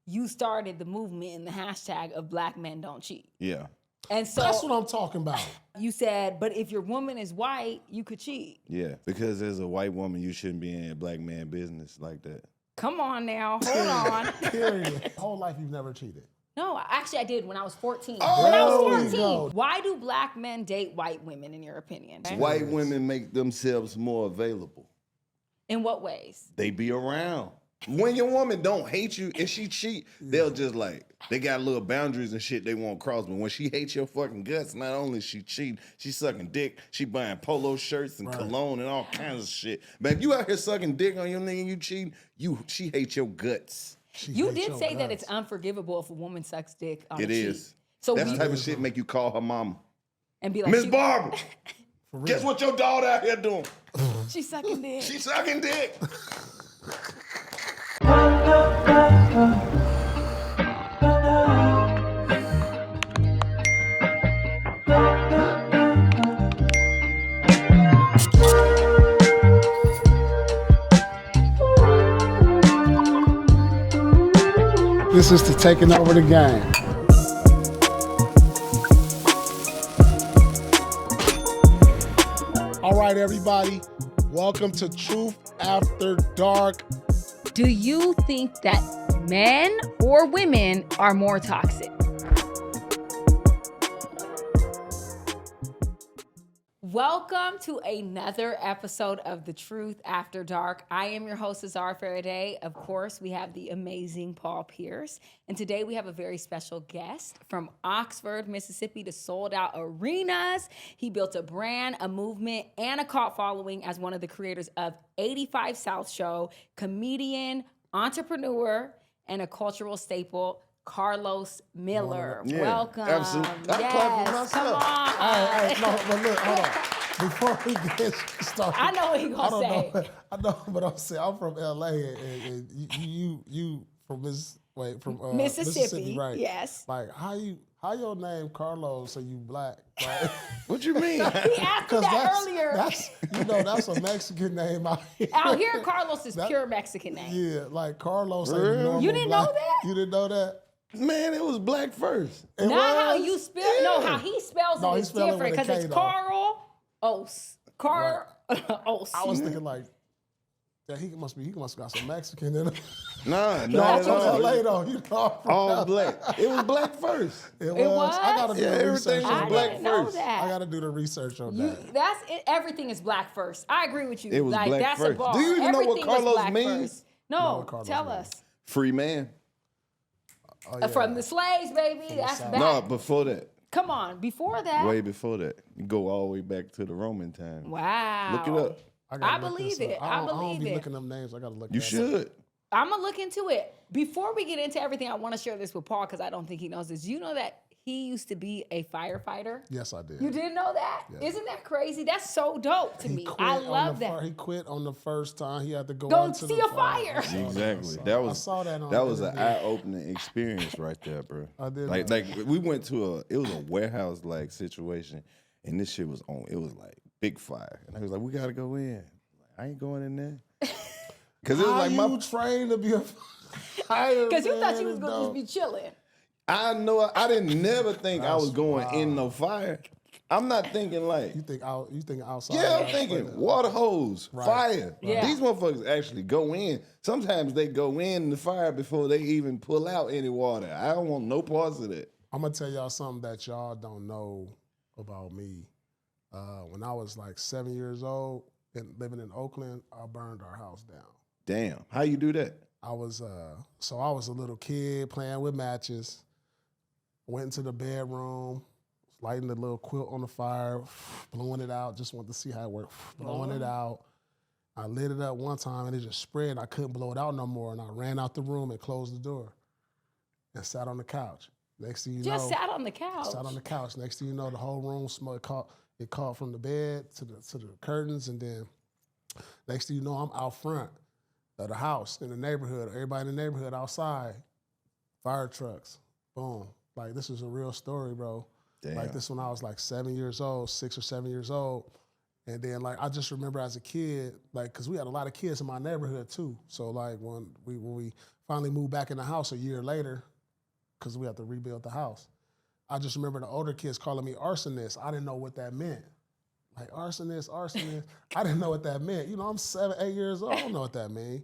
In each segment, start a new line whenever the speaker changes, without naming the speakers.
you started the movement and the hashtag of Black men don't cheat.
Yeah.
And so
That's what I'm talking about.
you said, but if your woman is white, you could cheat.
Yeah, because as a white woman, you shouldn't be in a black man business like that.
Come on now, hold on.
Period. Whole life you've never cheated.
No, actually I did when I was 14.
Oh,
when I
there
was
you
14.
go.
Why do black men date white women, in your opinion?
White women make themselves more available.
In what ways?
They be around. When your woman don't hate you and she cheat, they'll just like, they got little boundaries and shit they won't cross. But when she hates your fucking guts, not only she cheating, she sucking dick, she buying polo shirts and cologne and all kinds of shit. But if you out here sucking dick on your nigga and you cheating, she hates your guts.
You did say that it's unforgivable if a woman sucks dick on
It
a
is.
cheat. So
that type of shit make you call her mama.
And be like,
Miss Barbara, guess what your daughter out here doing?
She's sucking dick.
She's sucking dick.
This is the taking over the game. All right, everybody. Welcome to Truth After Dark.
Do you think that men or women are more toxic? Welcome to another episode of The Truth After Dark. I am your host, Azar Farideh. Of course, we have the amazing Paul Pierce. And today we have a very special guest from Oxford, Mississippi, to sold out arenas. He built a brand, a movement, and a cult following as one of the creators of 85 South Show, comedian, entrepreneur, and a cultural staple, Karlous Miller.
Yeah,
Welcome.
absolutely. I clap for myself.
Come on.
No, but look, hold on. Before we get started,
I know what he gonna say.
I know, but I'm saying I'm from LA, and you from Mississippi, right?
Yes.
Like how your name Karlous and you black? Right?
What you mean?
He asked me that earlier.
That's a Mexican name out here.
Out here, Karlous is pure Mexican name.
Yeah, like Karlous. Like
Real?
You didn't know that?
You didn't know that?
Man, it was black first.
It
Not how
was?
you spell. No, how he spells
No,
it
he
is
spelled it
different
with a
because
K,
it's
though.
Karlous. Karlous.
I was thinking like, yeah, he must have got some Mexican in him.
Nah,
No, I'm from LA though. You know,
all black. It was black first.
It was. I gotta do the
everything
research
was
on
I
black
didn't know
first.
that.
I gotta do the research on that.
That's it. Everything is black first. I agree with you.
It was
like
black
that's
first.
a bar.
Do you even know what
Everything was
Karlous
black
means?
first.
No,
No,
what Karlous
tell
means.
us.
Free man.
Oh, yeah.
From the slaves, baby. That's
South.
back.
No, before that.
Come on, before that.
Way before that. You go all the way back to the Roman time.
Wow.
Look it up.
gotta
I
look
believe
this
it.
up.
I
I don't
believe
be
it.
looking up names. I gotta look.
You
that up.
should.
I'm going to look into it. Before we get into everything, I want to share this with Paul because I don't think he knows this. You know that he used to be a firefighter?
Yes, I did.
You didn't know that?
Yeah.
Isn't that crazy? That's so dope to
He
me.
quit
I
on
love
the
that.
He quit on the first time. He had to go
Go
out to
see
the
a fire.
I saw
Exactly.
that.
I
I saw that on
that was an
internet.
eye-opening experience right there, bro.
I did
Like
know.
we went to it was a warehouse like situation, and this shit was on. It was like big fire, and I was like, we gotta go in. I ain't going in there because it was
How
like
you
my.
trained to be a fireman?
Because you thought you was going to
though?
just be chilling.
I know. I didn't never think I was
That's
going in
wild.
no fire. I'm not thinking like.
You think outside?
Yeah, I'm
like,
thinking water hose,
Right.
fire.
Yeah.
These motherfuckers actually go in. Sometimes they go in the fire before they even pull out any water. I don't want no parts of that.
I'm gonna tell y'all something that y'all don't know about me. When I was like 7 years old and living in Oakland, I burned our house down.
Damn, how you do that?
I was a little kid playing with matches. Went into the bedroom, lighting the little quilt on the fire, blowing it out. Just wanted to see how it worked. Blowing it out. I lit it up one time and it just spread. I couldn't blow it out no more, and I ran out the room and closed the door and sat on the couch. Next thing you know,
Just sat on the couch.
sat on the couch. Next thing you know, the whole room smelled. It caught from the bed to the curtains, and then next thing you know, I'm out front of the house in the neighborhood. Everybody in the neighborhood outside, fire trucks, boom. Like this is a real story, bro.
Damn.
Like this when I was like 7 years old, 6 or 7 years old, And then like I just remember as a kid, like because we had a lot of kids in my neighborhood too. So like when we finally moved back in the house a year later, because we had to rebuild the house, I just remember the older kids calling me arsonist. I didn't know what that meant. Like arsonist. I didn't know what that meant. You know, I'm 7, 8 years old. I don't know what that means.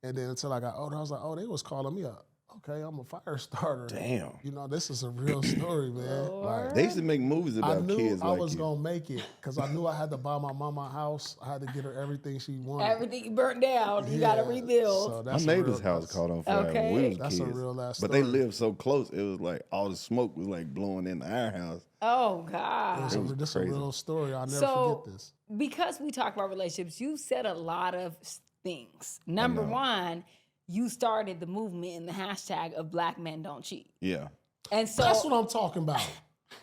And then until I got older, I was like, oh, they was calling me up. Okay, I'm a fire starter.
Damn.
You know, this is a real story, man. Like,
They used to make movies
I
about
knew
kids
I
like
was
you.
gonna make it because I knew I had to buy my mama a house. I had to get her everything she wanted.
Everything burnt down. You got to rebuild.
So
My
that's
neighbor's house caught on fire
Okay.
when we was
That's
kids.
a real ass
But
story.
they lived so close, it was like all the smoke was like blowing into our house.
Oh, God.
This
was
is a
crazy.
real story. I'll never
So,
forget this.
because we talk about relationships, you said a lot of things. Number
know.
one, you started the movement in the hashtag of Black men don't cheat.
Yeah.
And so
That's what I'm talking about.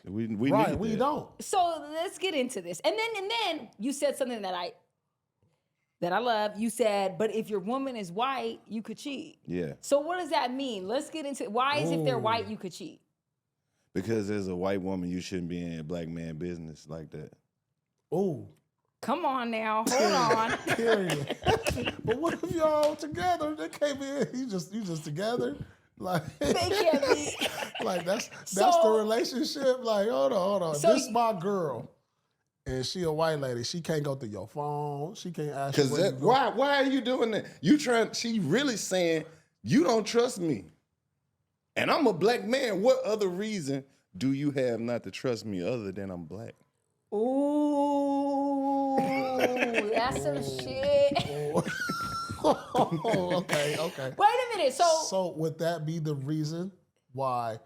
We
Right,
need
we
that.
don't.
So let's get into this. And then you said something that I love. You said, but if your woman is white, you could cheat.
Yeah.
So what does that mean? Let's get into why is if they're
Ooh.
white, you could cheat?
Because as a white woman, you shouldn't be in a black man business like that.
Ooh,
Come on now. Hold on.
period. But what if y'all together? They can't be. You just together. Like
They can't be.
like that's
So-
the relationship. Like hold on.
So
This my girl, and she a white lady. She can't go through your phone. She can't ask you
Because
where you go.
why are you doing that? You trying? She really saying you don't trust me, and I'm a black man. What other reason do you have not to trust me other than I'm black?
Ooh, that's some shit.
Okay.
Wait a minute.
So would that be the reason why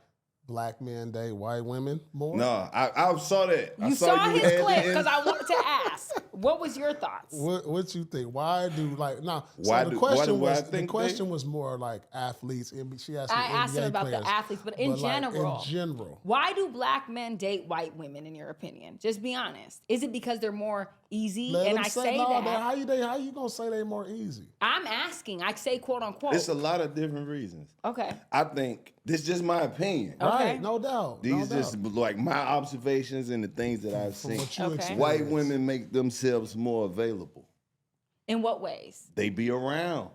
black men date white women more?
No, I saw that. I
You saw
you
his
had
clip
it in-
because I wanted to ask. What was your thoughts?
What you think? Why do like now?
Why
So
do-
the
why
question
do I
was
think
was more like athletes. And she asked me
I asked him
NBA
about
players,
the athletes, but in
like,
general.
in general,
Why do black men date white women, in your opinion? Just be honest. Is it because they're more easy?
let
And
them
I say
no,
that.
How you gonna say they more easy?
I'm asking. I say quote unquote.
It's a lot of different reasons.
Okay.
I think this is just my opinion.
Okay.
Right? No doubt.
These
no
just
doubt.
like my observations and the things that I've
From
seen.
what you
Okay.
experience.
White women make themselves more available.
In what ways?
They be around.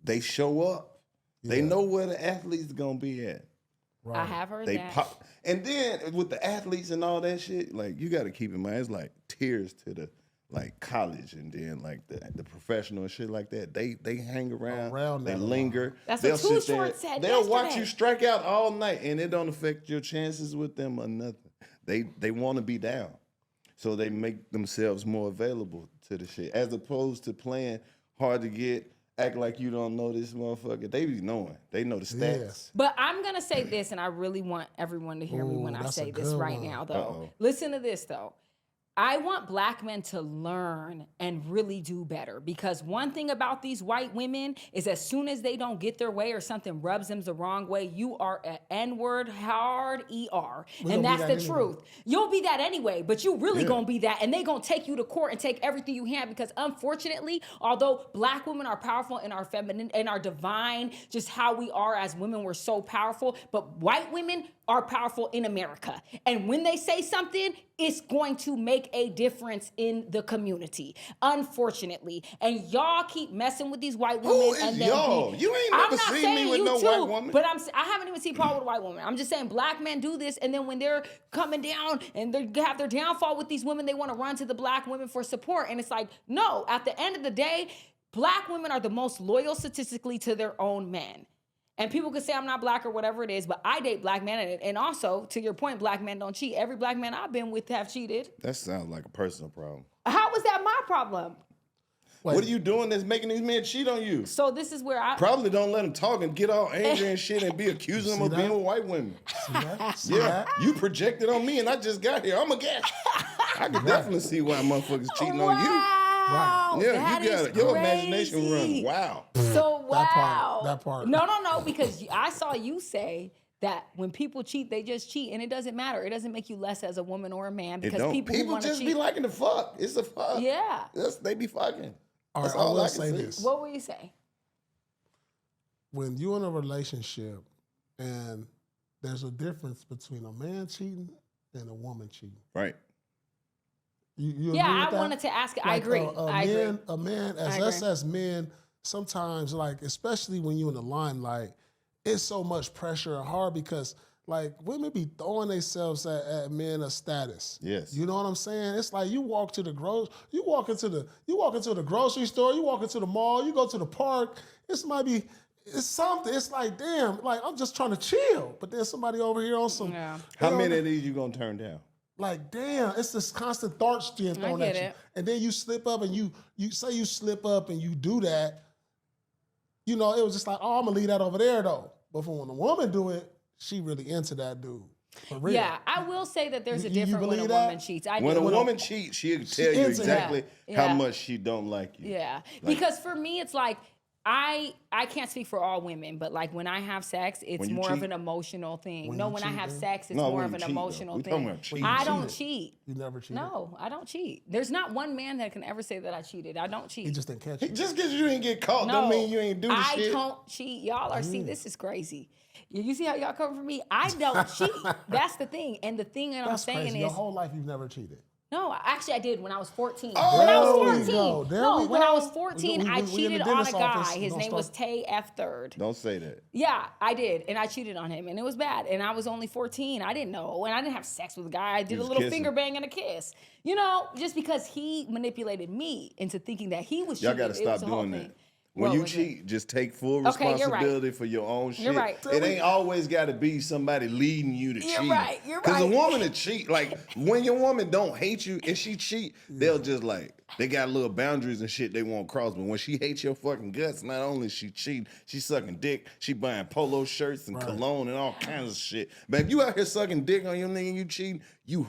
They show up. They
Yeah.
know where the athletes gonna be at.
Right.
I have heard
They
that.
pop. And then with the athletes and all that shit, like you got to keep in mind, it's like tiers to the like college and then like the professional and shit like that. They hang around
that
they
a lot.
linger.
That's
They'll
what Too
sit there,
Short said
They'll watch
yesterday.
you strike out all night, and it don't affect your chances with them or nothing. They want to be down, so they make themselves more available to the shit as opposed to playing hard to get. Act like you don't know this motherfucker. They be knowing. They know the stats.
But I'm going to say this, and I really want everyone to hear me
Ooh,
when I
that's
say
a
this
good
right
one.
now, though.
Uh-oh.
Listen to this, though. I want black men to learn and really do better because one thing about these white women is as soon as they don't get their way or something rubs them the wrong way, you are an N-word hard ER.
We
And
gonna be
that's
that
the
anyway.
truth. You'll be that anyway, but you really
Yeah.
gonna be that. And they gonna take you to court and take everything you have because unfortunately, although black women are powerful and are feminine and are divine, just how we are as women, we're so powerful, but white women are powerful in America. And when they say something, it's going to make a difference in the community, unfortunately. And y'all keep messing with these white women.
Who is
and then
y'all? You ain't never seen me with no white woman.
But I haven't even seen Paul with a white woman. I'm just saying black men do this, and then when they're coming down and they have their downfall with these women, they want to run to the black women for support. And it's like, no, at the end of the day, black women are the most loyal statistically to their own men. And people could say I'm not black or whatever it is, but I date black men. And also, to your point, black men don't cheat. Every black man I've been with have cheated.
That sounds like a personal problem.
How was that my problem?
Wait,
What are you doing that's making these men cheat on you?
So this is where I...
Probably don't let them talk and get all angry and shit and be accusing them
See
of being
that?
with white women.
see that? See
Yeah,
that?
you projected on me and I just got here. I'm a guest. I can definitely see why motherfuckers cheating on you.
Wow,
Yeah,
that
you got
is
it. Your imagination
crazy.
runs wild.
So wow.
That part.
No, because I saw you say that when people cheat, they just cheat, and it doesn't matter. It doesn't make you less as a woman or a man
It
because
don't.
people who
People
want to
just
cheat.
be liking to fuck. It's a fuck.
Yeah.
They be fucking.
All
That's
right, I
all
will
I can
say
see.
this.
What will you say?
When you're in a relationship and there's a difference between a man cheating and a woman cheating.
Right.
You
Yeah,
agree with
I
that?
wanted to ask. I agree. I agree.
A man,
I
us
agree.
as men, sometimes like, especially when you're in the limelight, it's so much pressure and hard because like women be throwing themselves at men of status.
Yes.
You know what I'm saying? It's like you walk into the grocery store, you walk into the mall, you go to the park. It's something. It's like, damn, like I'm just trying to chill, but there's somebody over here on some.
Yeah.
How many of these you gonna turn down?
Like, damn, it's this constant thoughts being thrown
get
at you.
it.
And then you slip up and you say you slip up and you do that, you know, it was just like, oh, I'm gonna leave that over there though. But for when a woman do it, she really into that dude. For real.
Yeah, I will say that there's a
You
difference when a
believe
woman
that?
cheats. I
When
do.
a woman cheats, she'll tell you
into
exactly
that.
how
Yeah.
much she don't like you.
Yeah,
Like-
because for me, it's like I can't speak for all women, but like when I have sex, it's
When you
more of
cheat?
an emotional thing.
When
No,
you
when I
cheat,
have
man.
sex, it's
No,
more
when
of
you
an
cheat, though.
emotional
We talking
thing.
about cheating.
I don't
cheated.
cheat.
You never cheated?
No, I don't cheat. There's not one man that can ever say that I cheated. I don't cheat.
He just didn't catch you.
Just because you ain't get caught
no,
don't mean you ain't do the
I
shit.
don't cheat. Y'all are see. This is crazy. You see how y'all come for me? I don't cheat. That's the thing. And the thing that I'm
That's
saying
crazy.
is,
Your whole life you've never cheated.
no, actually I did when I was 14.
Oh,
when I was
there we
14.
go. There
No,
we
when I
go.
was 14, I
We in the
cheated on a
dentist
guy.
office.
His
Don't
name was
start-
Tay F. Third.
Don't say that.
Yeah, I did. And I cheated on him. And it was bad. And I was only 14. I didn't know. And I didn't have sex with the guy. I did a
was
little
kissing.
finger bang and a kiss. You know, just because he manipulated me into thinking that he was
Y'all
cheating.
got to
It was
stop
a whole
doing
thing.
that. When
What
you
was it?
cheat, just take full
Okay, you're right.
responsibility for your own shit.
You're right.
It ain't always got to be somebody leading you to
You're
cheat.
right, you're
Because a
right.
woman to cheat, like when your woman don't hate you and she cheat, they'll just like, they got little boundaries and shit they won't cross. But when she hates your fucking guts, not only she cheating, she sucking dick, she buying polo shirts and cologne and all kinds of shit. But if you out here sucking dick on your nigga and you cheating,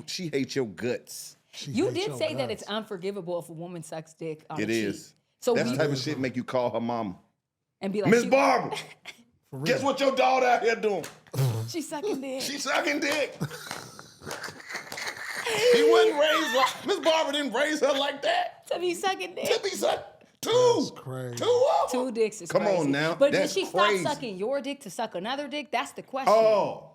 she hates your guts.
You did say that it's unforgivable if a woman sucks dick on
It
a cheat.
is.
So
That's
we,
the type of shit make you call her mama.
and be like,
Miss Barbara, guess what your daughter out here doing?
she's sucking dick.
She sucking dick. He wasn't raised like Miss Barbara didn't raise her like that.
To be sucking dick.
To be two.
That's crazy.
Two of them.
Two dicks is
Come
crazy.
on now.
But did
That's
she
crazy.
stop sucking your dick to suck another dick? That's the question.
Oh.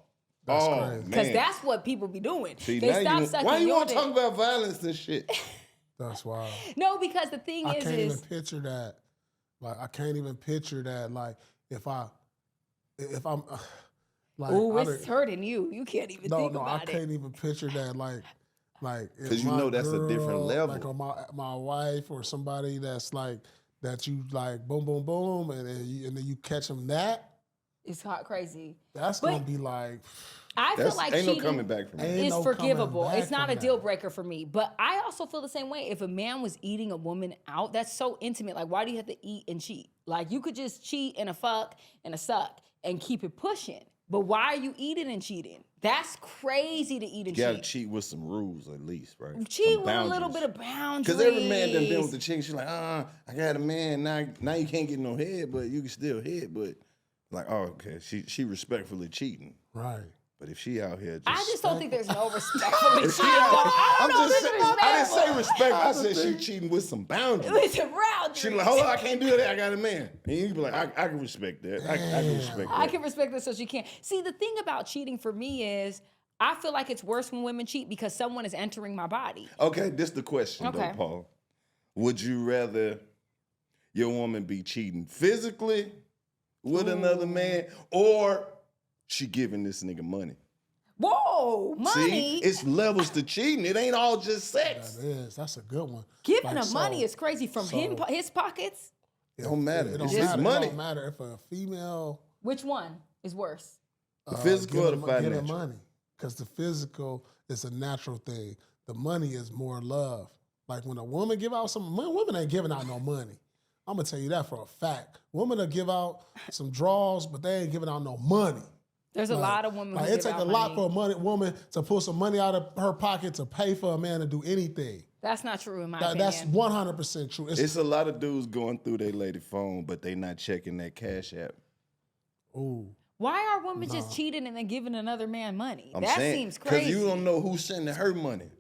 That's
oh,
crazy.
Because
man.
that's what people be doing.
See,
They
now
stop
you,
sucking
why you
your
want to
dick.
talk about violence and shit?
That's wild.
No, because the thing
I
is,
can't even picture that. Like, I can't even picture that. Like, if I'm like,
ooh,
I
it's
done-
hurting you. You can't even think
I
about it.
can't even picture that. Like if
'Cause you
my
know that's a different
girl,
level.
Like, or my wife or somebody that's like that, you like boom, boom, boom, and then you catch them that.
It's hot crazy.
That's
But
gonna be like.
I feel
That's,
like
ain't
cheating
no coming back from that.
Ain't
is
no coming
forgivable.
back
It's not
from
a deal
that.
breaker for me. But I also feel the same way. If a man was eating a woman out, that's so intimate. Like, why do you have to eat and cheat? Like, you could just cheat and a fuck and a suck and keep it pushing. But why are you eating and cheating? That's crazy to eat and
You gotta
cheat.
cheat with some rules at least, right?
Cheat
Some
with a little
boundaries.
bit of boundaries.
Because every man done been with the chick, she's like, I got a man, now you can't get no head, but you can still hit, but like, oh, okay, she respectfully cheating.
Right.
But if she out here
I just don't think there's no respect for
If she
cheating.
out-
I don't know if it's
I didn't say
respectful.
respect, I said she cheating with some boundaries.
It's a boundaries.
She like, hold on, I can't do that, I got a man. And you be like, I can respect that. I can respect that.
I can respect this so she can't. See, the thing about cheating for me is I feel like it's worse when women cheat because someone is entering my body.
Okay, this the question
Okay.
though, Paul. Would you rather your woman be cheating physically with another man, or she giving this nigga money?
Whoa, money.
See, it's levels to cheating. It ain't all just sex.
That is. That's a good one.
Giving
Like,
him money
so-
is crazy from his pockets.
It don't matter.
It
It's
don't
just
matter.
money.
It don't matter if a female
Which one is worse?
The physical or the
give her
financial?
money, because the physical is a natural thing. The money is more love. Like when a woman give out some, women ain't giving out no money. I'm gonna tell you that for a fact. Women will give out some draws, but they ain't giving out no money.
There's a lot of women who
Like,
give
it take
out
a lot
money.
for a woman to pull some money out of her pocket to pay for a man to do anything.
That's not true in my
That's
opinion.
100% true.
It's a lot of dudes going through their lady phone, but they not checking that cash app.
Ooh.
Why are women just cheating and then giving another man money?
I'm
that
saying,
seems crazy.
Because you don't know who's sending her money.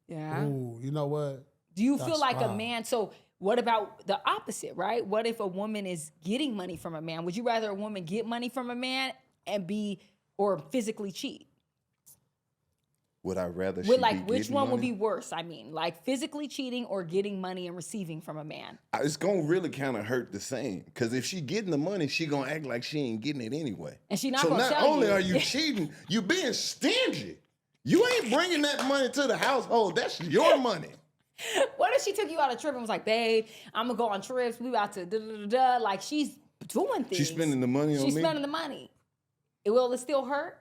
Yeah.
Ooh, you know what?
Do you feel
That's
like a
wild.
man? So what about the opposite, right? What if a woman is getting money from a man? Would you rather a woman get money from a man and be or physically cheat?
Would I rather
With
she
like,
be
which
getting
one would
money?
be worse? I mean, like physically cheating or getting money and receiving from a man.
It's gonna really kind of hurt the same. Because if she getting the money, she gonna act like she ain't getting it anyway.
And she not
so
gonna
not
tell
only
you.
are you cheating, you being stingy. You ain't bringing that money to the household. That's your money.
What if she took you on a trip and was like, babe, I'm gonna go on trips. We about to da. Like she's doing things.
She's spending the money on me.
She's spending the money. Will it still hurt?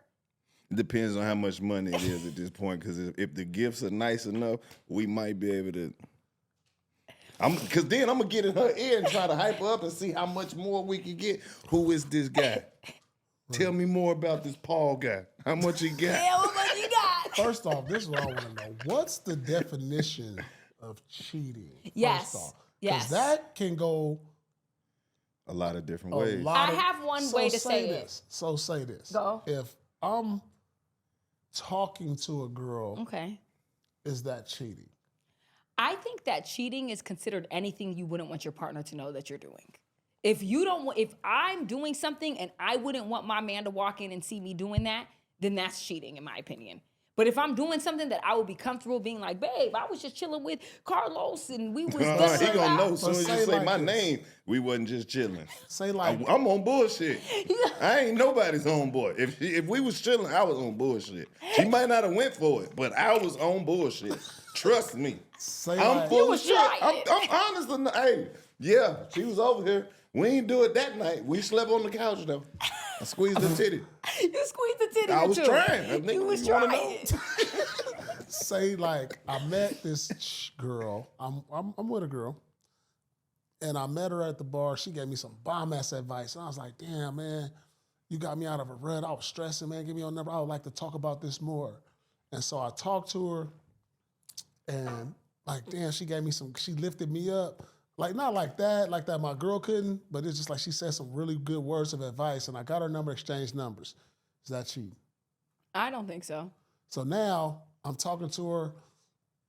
It depends on how much money it is at this point. Because if the gifts are nice enough, we might be able to. Because then I'm gonna get in her ear and try to hype her up and see how much more we can get. Who is this guy? Tell me more about this Paul guy. How much he got?
Yeah, how much you got?
First off, this is what I want to know. What's the definition of cheating?
Yes.
First off,
Yes.
that can go
A lot of different
a
ways.
lot.
I have one way to say it.
this. So say this.
Go.
If I'm talking to a girl,
Okay.
is that cheating?
I think that cheating is considered anything you wouldn't want your partner to know that you're doing. If you don't want, if I'm doing something and I wouldn't want my man to walk in and see me doing that, then that's cheating in my opinion. But if I'm doing something that I would be comfortable being like, babe, I was just chilling with Karlous and we was
He
this
gonna know as
So
soon as you
say
say
like
my
this.
name, we wasn't just chilling.
Say like
I'm on bullshit. I ain't nobody's homeboy. If we was chilling, I was on bullshit. She might not have went for it, but I was on bullshit. Trust me.
say
I'm
like,
full
You
of
was
shit.
trying.
I'm honest enough. Hey, yeah, she was over here. We ain't do it that night. We slept on the couch though. I squeezed her titty.
You squeezed the titty.
I was
too.
trying. I think
You was
you wanna
trying.
say like I met this girl. I'm with a girl, and I met her at the bar. She gave me some bomb ass advice, and I was like, "Damn, man, you got me out of a rut. I was stressing, man. Give me your number. I would like to talk about this more." And so I talked to her, and like, damn, she gave me some. She lifted me up. Like not like that my girl couldn't, but it's just like she said some really good words of advice, and I got her number, exchanged numbers. Is that cheating?
I don't think so.
So now I'm talking to her.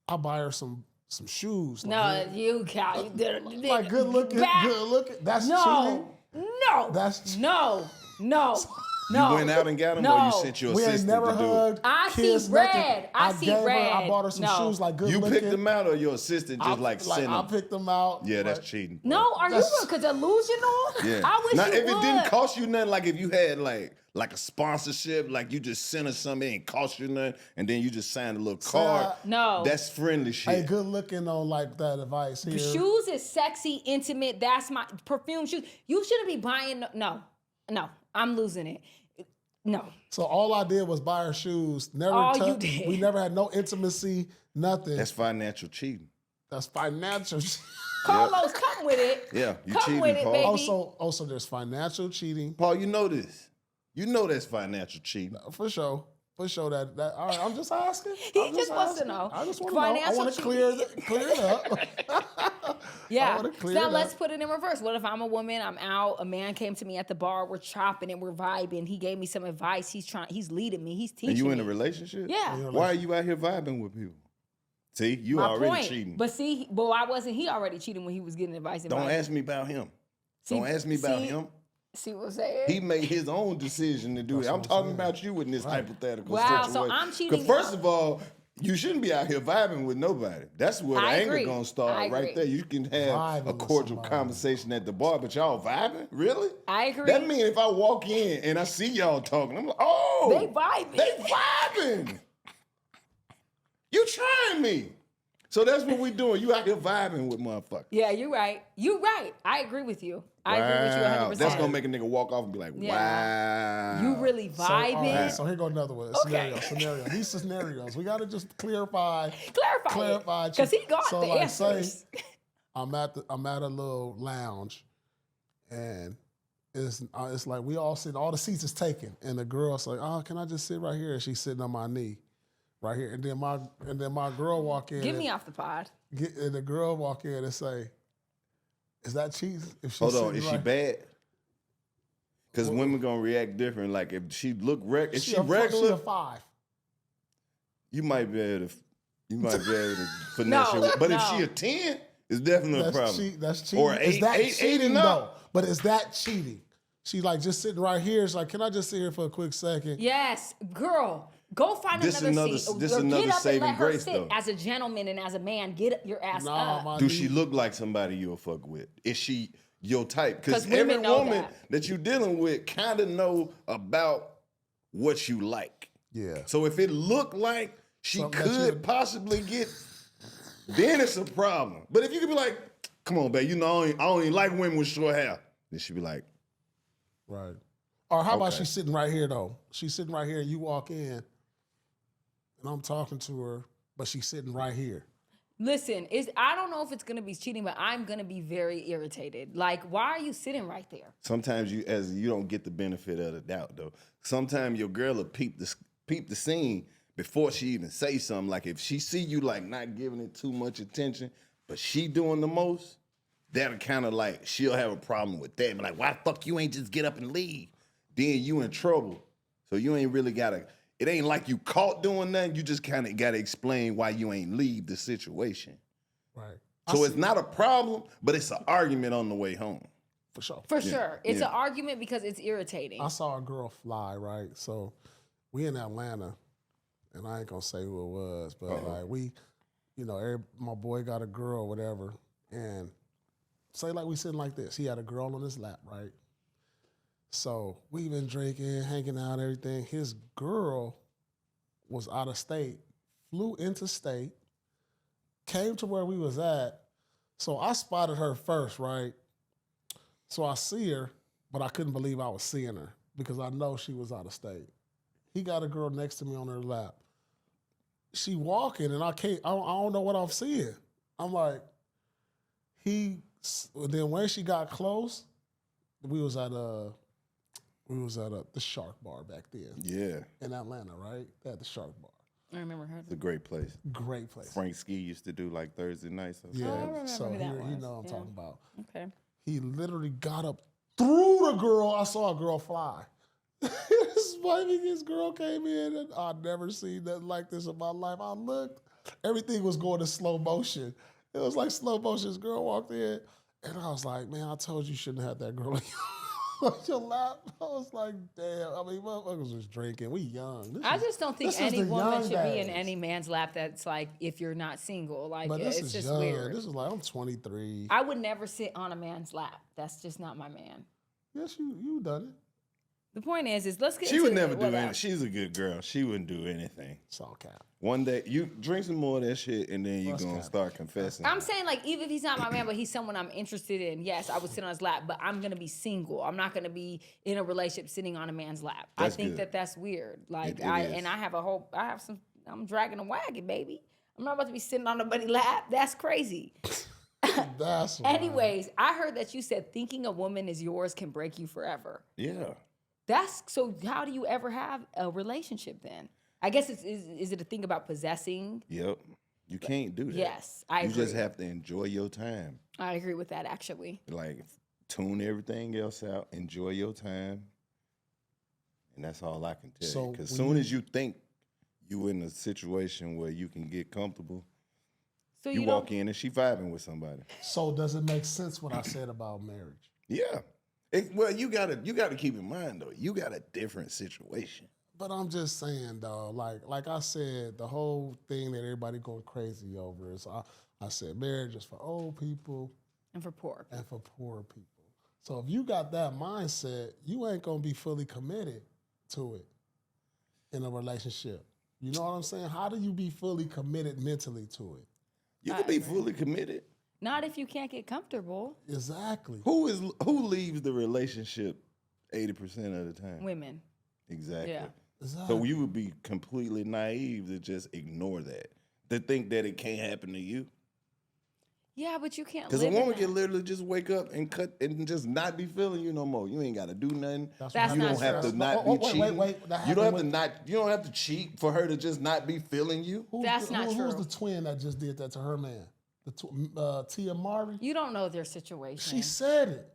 I buy her some shoes.
No, you got
like good looking, good looking. That's cheating.
No,
That's
no.
You went out and got them, or you sent your
We ain't
assistant
never
to do it?
hugged.
I see
kissed,
red.
nothing.
I see
gave her-
red.
I bought her some
No.
shoes, like good
You
looking.
picked them out, or your assistant just sent
I
them?
picked them out.
Yeah, that's
but-
cheating.
No, are you delusional?
Yeah.
I wish
now,
you
if
would.
it didn't cost you nothing, like if you had like a sponsorship, like you just sent her something, it ain't cost you nothing, and then you just signed a little card.
No.
That's friendly shit.
Hey, good looking on like that advice here.
Shoes is sexy, intimate. That's my perfume shoes. You shouldn't be buying. No, I'm losing it. No.
So all I did was buy her shoes. Never
All you
touched.
did.
We never had no intimacy, nothing.
That's financial cheating.
That's financial.
Carlos, come with it.
Yeah, you
Come
cheating,
with it,
Paul.
baby.
Also, there's financial cheating.
Paul, you know this. You know that's financial cheating.
For sure. That all right, I'm just asking.
He
I'm
just wants to
asking.
know.
I just want to know. I
Financial
want to clear it up.
Yeah.
wanna
So
clear
now
it
let's
up.
put it in reverse. What if I'm a woman? I'm out. A man came to me at the bar. We're chopping and we're vibing. He gave me some advice. He's leading me. He's teaching
And you in
me.
a relationship?
Yeah.
Why are you out here vibing with people? See, you
My
already
point.
cheating.
But see, why wasn't he already cheating when he was getting advice? And
Don't
vibing?
ask me about him.
See-
Don't ask me about
see-
him.
See what I'm saying?
He made his own decision to do it. I'm
what I'm
talking
saying.
about you in this hypothetical
Wow,
situation.
so I'm cheating-
'Cause first of all, you shouldn't be out here vibing with nobody. That's where the
I
anger
agree.
gonna
I
start
agree.
right there. You can have
Vibing
a
with
cordial
somebody.
conversation at the bar, but y'all vibing? Really?
I agree.
That means if I walk in and I see y'all talking, I'm like, oh,
They vibing.
They vibing. You trying me. So that's what we doing. You out here vibing with motherfuckers.
Yeah, you're right. You're right. I agree with you. I agree with you 100%.
That's gonna make a nigga walk off and be like,
Yeah.
wow.
You really
So, all right,
vibing.
so here go another one.
Okay.
Scenario. These scenarios. We got to just clarify.
Clarify because he got
So,
the
like,
answers.
say I'm at a little lounge, and it's like we all sit. All the seats is taken, and the girl's like, "Oh, can I just sit right here?" And she's sitting on my knee, right here. And then my girl walk in.
Get me off the pod.
And the girl walk in and say, "Is that cheating?" If she's
Hold on,
sitting
is she
right-
bad? Because women gonna react different. Like if she look if she
She
regular,
a 5.
you might be able to finesse
No,
her. But if
no.
she a 10, it's definitely a problem.
That's cheating.
Or
Is
eight
that
and
cheating
up.
though? But is that cheating? She like just sitting right here. It's like, can I just sit here for a quick second?
Yes, girl, go find another seat.
This
Or
another
get up and
saving
let her
grace,
sit
though.
as a gentleman and as a man. Get your ass
Nah,
up.
my
Do
dude.
she look like somebody you'll fuck with? Is she your type? Because
'Cause
every
women know
woman
that.
that you're dealing with kind of know about what you like.
Yeah.
So if it looked like she
Something that
could
you-
possibly get, then it's a problem. But if you could be like, come on, babe, you know I don't even like women with short hair. Then she'd be like,
Right. Or how about
Okay.
she's sitting right here though? She's sitting right here and you walk in and I'm talking to her, but she's sitting right here.
Listen, I don't know if it's gonna be cheating, but I'm gonna be very irritated. Like, why are you sitting right there?
sometimes you don't get the benefit of the doubt though. Sometimes your girl will peep the scene before she even say something. Like if she see you like not giving it too much attention, but she doing the most, that'll kind of like she'll have a problem with that. But like, why the fuck you ain't just get up and leave? Then you in trouble. So you ain't really gotta. It ain't like you caught doing nothing. You just kind of gotta explain why you ain't leave the situation.
Right.
So it's not a problem, but it's an argument on the way home.
For sure.
For sure, it's
yeah.
an argument because it's irritating.
I saw a girl fly, right? So we in Atlanta, and I ain't gonna say who it was, but like we, my boy got a girl, whatever, and say like we sitting like this. He had a girl on his lap, right? So we been drinking, hanging out, everything. His girl was out of state, flew into state, came to where we was at. So I spotted her first, right? So I see her, but I couldn't believe I was seeing her because I know she was out of state. He got a girl next to me on her lap. She walking, and I don't know what I'm seeing. I'm like, then when she got close, we was at the Shark Bar back then
Yeah,
in Atlanta, right? They had the Shark Bar.
I remember her.
it's a great place.
Great place.
Frank Ski used to do like Thursday nights.
Yeah,
I remember
so
who that
you
was.
know what I'm
Yeah.
talking about.
Okay.
He literally got up through the girl. I saw a girl fly. His girl came in, and I'd never seen nothing like this in my life. I looked, everything was going in slow motion. It was like slow motion. This girl walked in, and I was like, man, I told you shouldn't have had that girl on your lap. I was like, damn. I mean, motherfuckers was drinking. We young.
I just don't think
this is
any
the
woman
young
should be in
days.
any man's lap that's like, if you're not single. Like,
But this
it's
is
just
young.
weird.
This is like, I'm 23.
I would never sit on a man's lap. That's just not my man.
Yes, you done it.
The point is let's get
She
into
would never do
what
anything.
else.
She's a good girl. She wouldn't do anything.
It's all cap.
One day, you drink some more of that shit, and then you're
That's
gonna
cap.
start confessing.
I'm saying, like, even if he's not my man, but he's someone I'm interested in, yes, I would sit on his lap, but I'm going to be single. I'm not going to be in a relationship sitting on a man's lap.
That's
I think
good.
that's weird. Like,
It is.
I'm dragging a wagon, baby. I'm not about to be sitting on nobody's lap. That's crazy.
That's why.
Anyways, I heard that you said thinking a woman is yours can break you forever.
Yeah.
So how do you ever have a relationship then? I guess is it a thing about possessing?
Yep. You can't do that.
Yes, I
You
agree.
just have to enjoy your time.
I agree with that, actually.
Like, tune everything else out. Enjoy your time. And that's all I can tell
So
you. Because
when
soon
you-
as you think you in a situation where you can get comfortable,
So
you
don't
walk in and she vibing with somebody.
So does it make sense what I said about marriage?
Yeah. Well, you gotta keep in mind though, you got a different situation.
But I'm just saying, though, like I said, the whole thing that everybody going crazy over is I said marriage is for old people
and for poor.
and for poor people. So if you got that mindset, you ain't gonna be fully committed to it in a relationship. You know what I'm saying? How do you be fully committed mentally to it?
You can be fully committed.
Not if you can't get comfortable.
Exactly.
Who leaves the relationship 80% of the time?
Women.
Exactly.
Yeah.
Exactly.
So you would be completely naive to just ignore that, to think that it can't happen to you.
Yeah, but you can't
Because a
live in
woman
that.
can literally just wake up and cut and just not be feeling you no more. You ain't got to do nothing.
That's
That's
You
not
don't have
true.
to not
Wait,
be
wait,
cheating.
wait. That
You don't have
happened
to
with-
You don't have to cheat for her to just not be feeling you.
That's not
Who's
true.
the twin that just did that to her man? Tia Mari?
You don't know their situation.
She said it.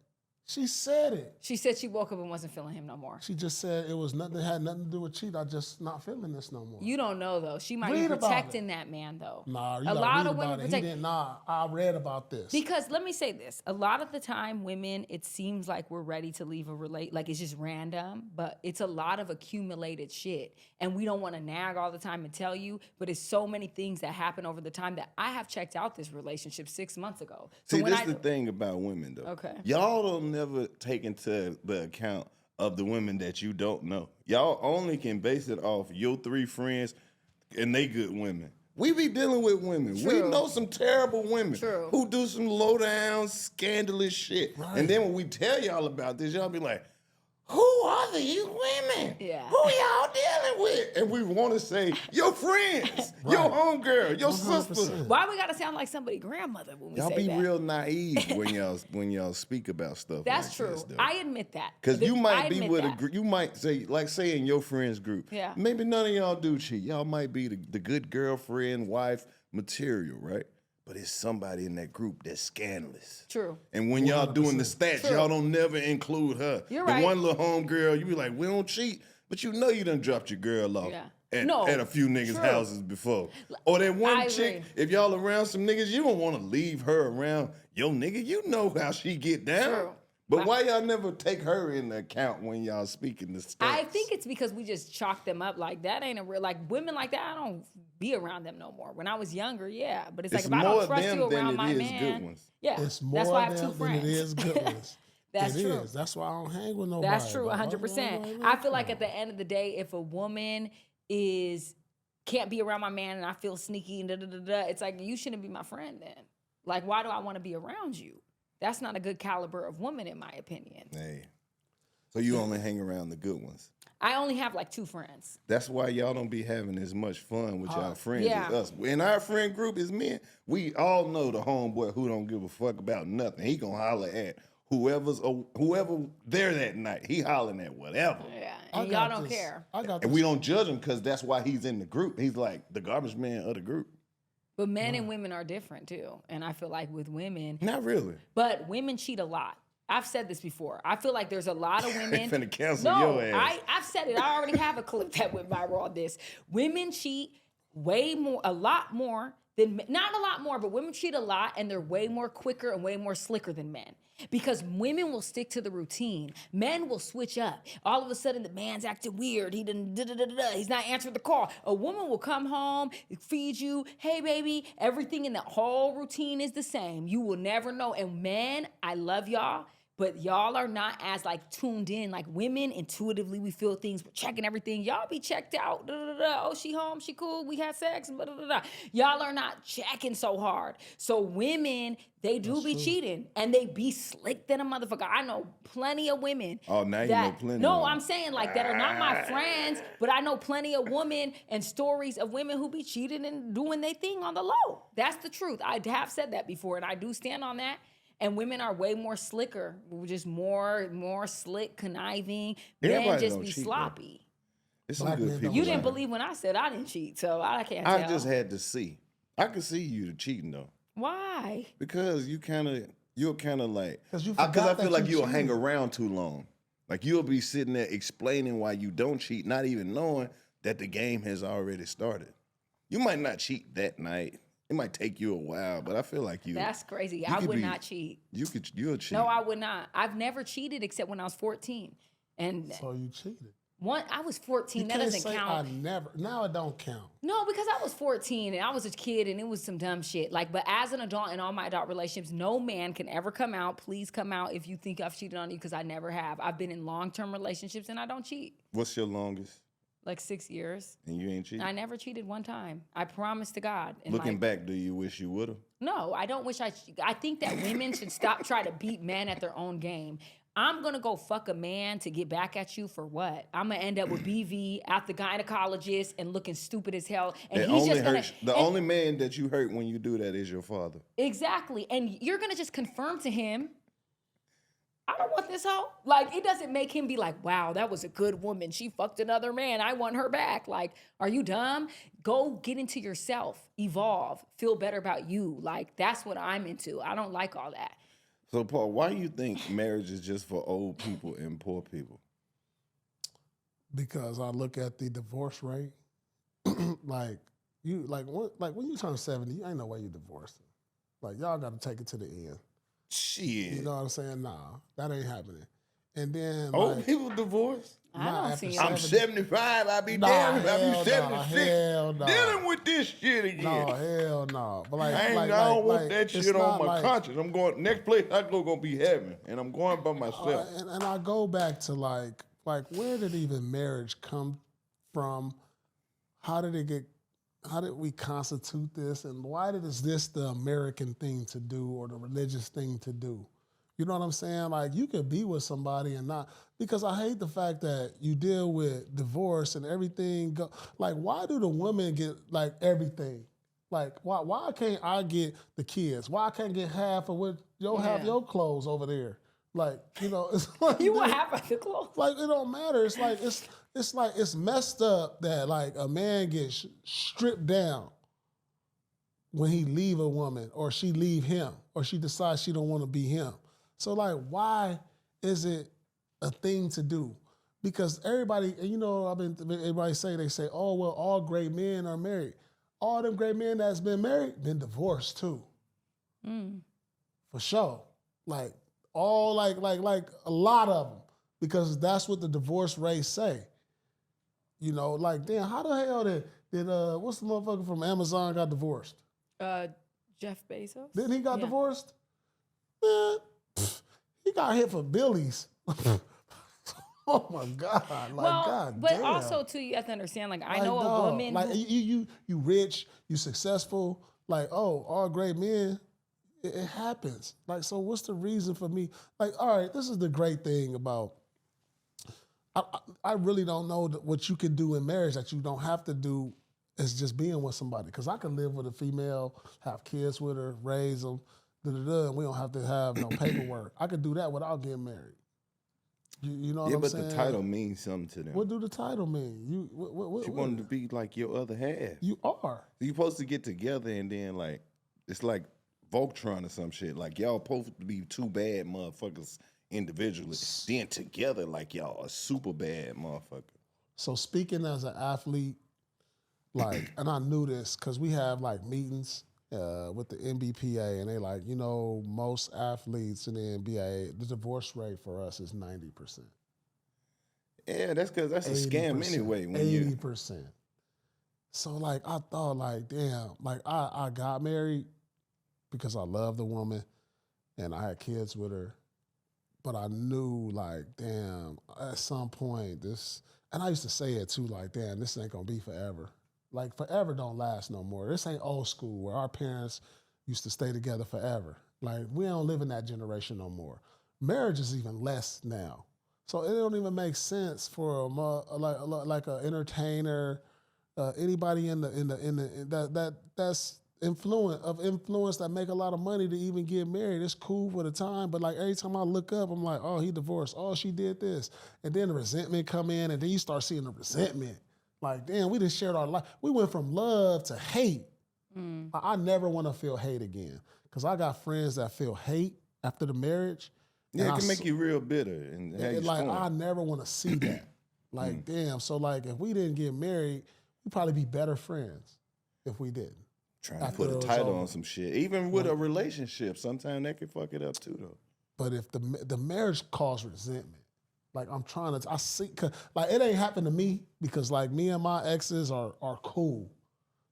She said it.
She said she woke up and wasn't feeling him no more.
She just said it was nothing. Had nothing to do with cheat. I just not feeling this no more.
You don't know though. She might
Read
be
about
protecting that man though.
Nah, you
a
gotta
lot
read
of women
about it.
protect.
He didn't. Nah, I read about this.
Because let me say this: a lot of the time, women, it seems like we're ready to leave a like it's just random, but it's a lot of accumulated shit, and we don't want to nag all the time and tell you. But it's so many things that happen over the time that I have checked out this relationship 6 months ago. So
See,
when
this is the thing about women, though.
Okay.
Y'all don't never take into the account of the women that you don't know. Y'all only can base it off your 3 friends and they good women. We be dealing with women.
True.
We know some terrible women
True.
who do some low down, scandalous shit.
Right.
And then when we tell y'all about this, y'all be like, who are these women?
Yeah.
Who y'all dealing with? And we want to say, your friends, your homegirl, your sister.
100%.
why we gotta sound like somebody's grandmother when we
Y'all
say
be
that?
real naive when y'all speak about stuff.
That's
like
true.
This, though.
I admit that.
Because you
I
might be
admit
with
that.
a group, you might say, like say in your friends group,
Yeah.
maybe none of y'all do cheat. Y'all might be the good girlfriend, wife material, right? But it's somebody in that group that's scandalous.
True.
And when y'all doing the
100%.
stats,
True.
y'all don't never include her.
You're
the
right.
one little homegirl, you be like, we don't cheat, but you know you done dropped your girl off.
Yeah.
At,
No,
at a few niggas'
true.
houses before. Or that
I
one
agree.
chick, if y'all around some niggas, you don't want to leave her around your nigga. You know how she get down.
True.
But why y'all never take her into account when y'all speaking the stats?
I think it's because we just chalk them up like that ain't a real like women like that. I don't be around them no more. When I was younger, yeah, but it's like
It's
if I
more
don't trust
them
you
than
around
it
my
is
man,
good ones.
yeah,
It's more
that's why I have 2
them than
friends.
it is good ones.
That's
It
true.
is. That's why I don't hang with nobody.
That's true,
But
100%. I feel like at the end of the day, if a woman can't be around my man and I feel sneaky and it's like you shouldn't be my friend then. Like, why do I want to be around you? That's not a good caliber of woman, in my opinion.
Hey. So you only hang around the good ones.
I only have like 2 friends.
That's why y'all don't be having as much fun with y'all friends
yeah.
as us. In our friend group as men, we all know the homeboy who don't give a fuck about nothing. He gonna holler at whoever there that night. He hollering at whatever.
Yeah,
I
and
got
y'all don't
this-
care.
I got
And
this.
we don't judge him because that's why he's in the group. He's like the garbage man of the group.
But men and women are different too. And I feel like with women,
Not really.
but women cheat a lot. I've said this before. I feel like there's a lot of
They
women.
finna cancel
No,
your ass.
I've said it. I already have a clip that went viral on this. Women cheat a lot more than not a lot more, but women cheat a lot, and they're way more quicker and way more slicker than men. Because women will stick to the routine. Men will switch up. All of a sudden, the man's acting weird. He didn't, he's not answering the call. A woman will come home, feed you, hey, baby. Everything in the whole routine is the same. You will never know. And men, I love y'all, but y'all are not as like tuned in. Like women, intuitively, we feel things. We're checking everything. Y'all be checked out. Oh, she home. She cool. We had sex. Y'all are not checking so hard. So women, they do be cheating, and they be slick than a motherfucker. I know plenty of women.
Oh, now you know plenty
No,
of them.
I'm saying like that are not my friends, but I know plenty of women and stories of women who be cheating and doing their thing on the low. That's the truth. I have said that before, and I do stand on that. And women are way more slicker. We're just more slick, conniving. Men
Everybody
just
don't
be
cheat, though.
sloppy.
It's some
Black
good
men
people.
don't
You
out
didn't
here.
believe when I said I didn't cheat, so I can't
I
tell.
just had to see. I could see you the cheating though.
Why?
Because you're kind of like,
'Cause you
I
forgot
feel
that
like
you
you'll hang
cheated.
around too long. Like you'll be sitting there explaining why you don't cheat, not even knowing that the game has already started. You might not cheat that night. It might take you a while, but I feel like you.
That's crazy.
you
I
could
would
be-
not cheat.
You'll cheat.
No, I would not. I've never cheated except when I was 14. And
So you cheated.
I was 14.
You
That
can't
doesn't
say
count.
I never. Now it don't count.
No, because I was 14 and I was a kid and it was some dumb shit. Like, but as an adult in all my adult relationships, no man can ever come out. Please come out if you think I've cheated on you, because I never have. I've been in long-term relationships and I don't cheat.
What's your longest?
Like 6 years.
And you ain't cheated?
I never cheated one time. I promise to God. And
Looking
like,
back, do you wish you would have?
no, I don't wish I think that women should stop trying to beat men at their own game. I'm gonna go fuck a man to get back at you for what? I'm gonna end up with BV at the gynecologist and looking stupid as hell. And
It
he's
only
just gonna
hurts. The only man that you hurt when you do that is your father.
exactly. And you're gonna just confirm to him, I don't want this hoe. Like, it doesn't make him be like, wow, that was a good woman. She fucked another man. I want her back. Like, are you dumb? Go get into yourself, evolve, feel better about you. Like, that's what I'm into. I don't like all that.
So, Paul, why do you think marriage is just for old people and poor people?
Because I look at the divorce rate, like when you turn 70, ain't no way you divorced. Like y'all got to take it to the end.
Shit.
You know what I'm saying? Nah, that ain't happening. And then
Old people divorce?
I
not
don't
after
see
I'm
it.
75. I'll be
Nah,
damned if I
hell
be
nah,
76.
hell nah.
Dealing with this shit again.
No, hell no. But
I don't want that shit on my conscience. I'm going next place I go gonna be heaven, and I'm going by myself.
And I go back to like where did even marriage come from? How did it get? How did we constitute this? And why is this the American thing to do or the religious thing to do? You know what I'm saying? Like you could be with somebody and not, because I hate the fact that you deal with divorce and everything. Like why do the women get like everything? Like why can't I get the kids? Why I can't get half of what have your clothes over there? Like it's like
You will have the clothes.
like it don't matter. It's like it's messed up that like a man gets stripped down when he leave a woman or she leave him or she decides she don't want to be him. So like why is it a thing to do? Because everybody, everybody they say, oh well, all great men are married. All them great men that's been married been divorced too. For sure. Like all like a lot of them, because that's what the divorce rates say. Like damn, how the hell did what's the motherfucker from Amazon got divorced?
Jeff Bezos.
Didn't he got divorced? Man, he got hit for Billy's. Oh my God! Like God
but
damn.
also too, you have to understand. Like I know a woman.
Like you rich, you successful. Like all great men. It happens. Like, so what's the reason for me? Like, all right, this is the great thing about, I really don't know what you can do in marriage that you don't have to do is just being with somebody. Because I can live with a female, have kids with her, raise them, and we don't have to have no paperwork. I could do that without getting married. You know what I'm saying?
Yeah, but the title means something to them.
What do the title mean? You
want to be like your other half.
You are.
You're supposed to get together and then like, it's like Voltron or some shit. Like y'all supposed to be two bad motherfuckers individually. Then together like y'all a super bad motherfucker.
So speaking as an athlete, like, and I knew this because we have like meetings with the NBPA, and they like, most athletes in the NBA, the divorce rate for us is 90%.
Yeah, that's because that's a scam anyway.
80%. So like I thought like, damn, like I got married because I love the woman and I had kids with her. But I knew like, damn, at some point this, and I used to say it too, like, damn, this ain't gonna be forever. Like forever don't last no more. This ain't old school where our parents used to stay together forever. Like we don't live in that generation no more. Marriage is even less now. So it don't even make sense for like an entertainer, anybody in the that's influence that make a lot of money to even get married. It's cool for the time, but like every time I look up, I'm like, oh, he divorced. Oh, she did this, and then the resentment come in, and then you start seeing the resentment. Like, damn, we just shared our life. We went from love to hate. I never want to feel hate again because I got friends that feel hate after the marriage.
Yeah, it can make you real bitter and
I never want to see that. Like, damn. So like, if we didn't get married, we'd probably be better friends if we didn't.
Trying to put a title on some shit. Even with a relationship, sometimes that can fuck it up too, though.
But if the marriage caused resentment, like I'm trying to, I see, like it ain't happened to me because like me and my exes are cool.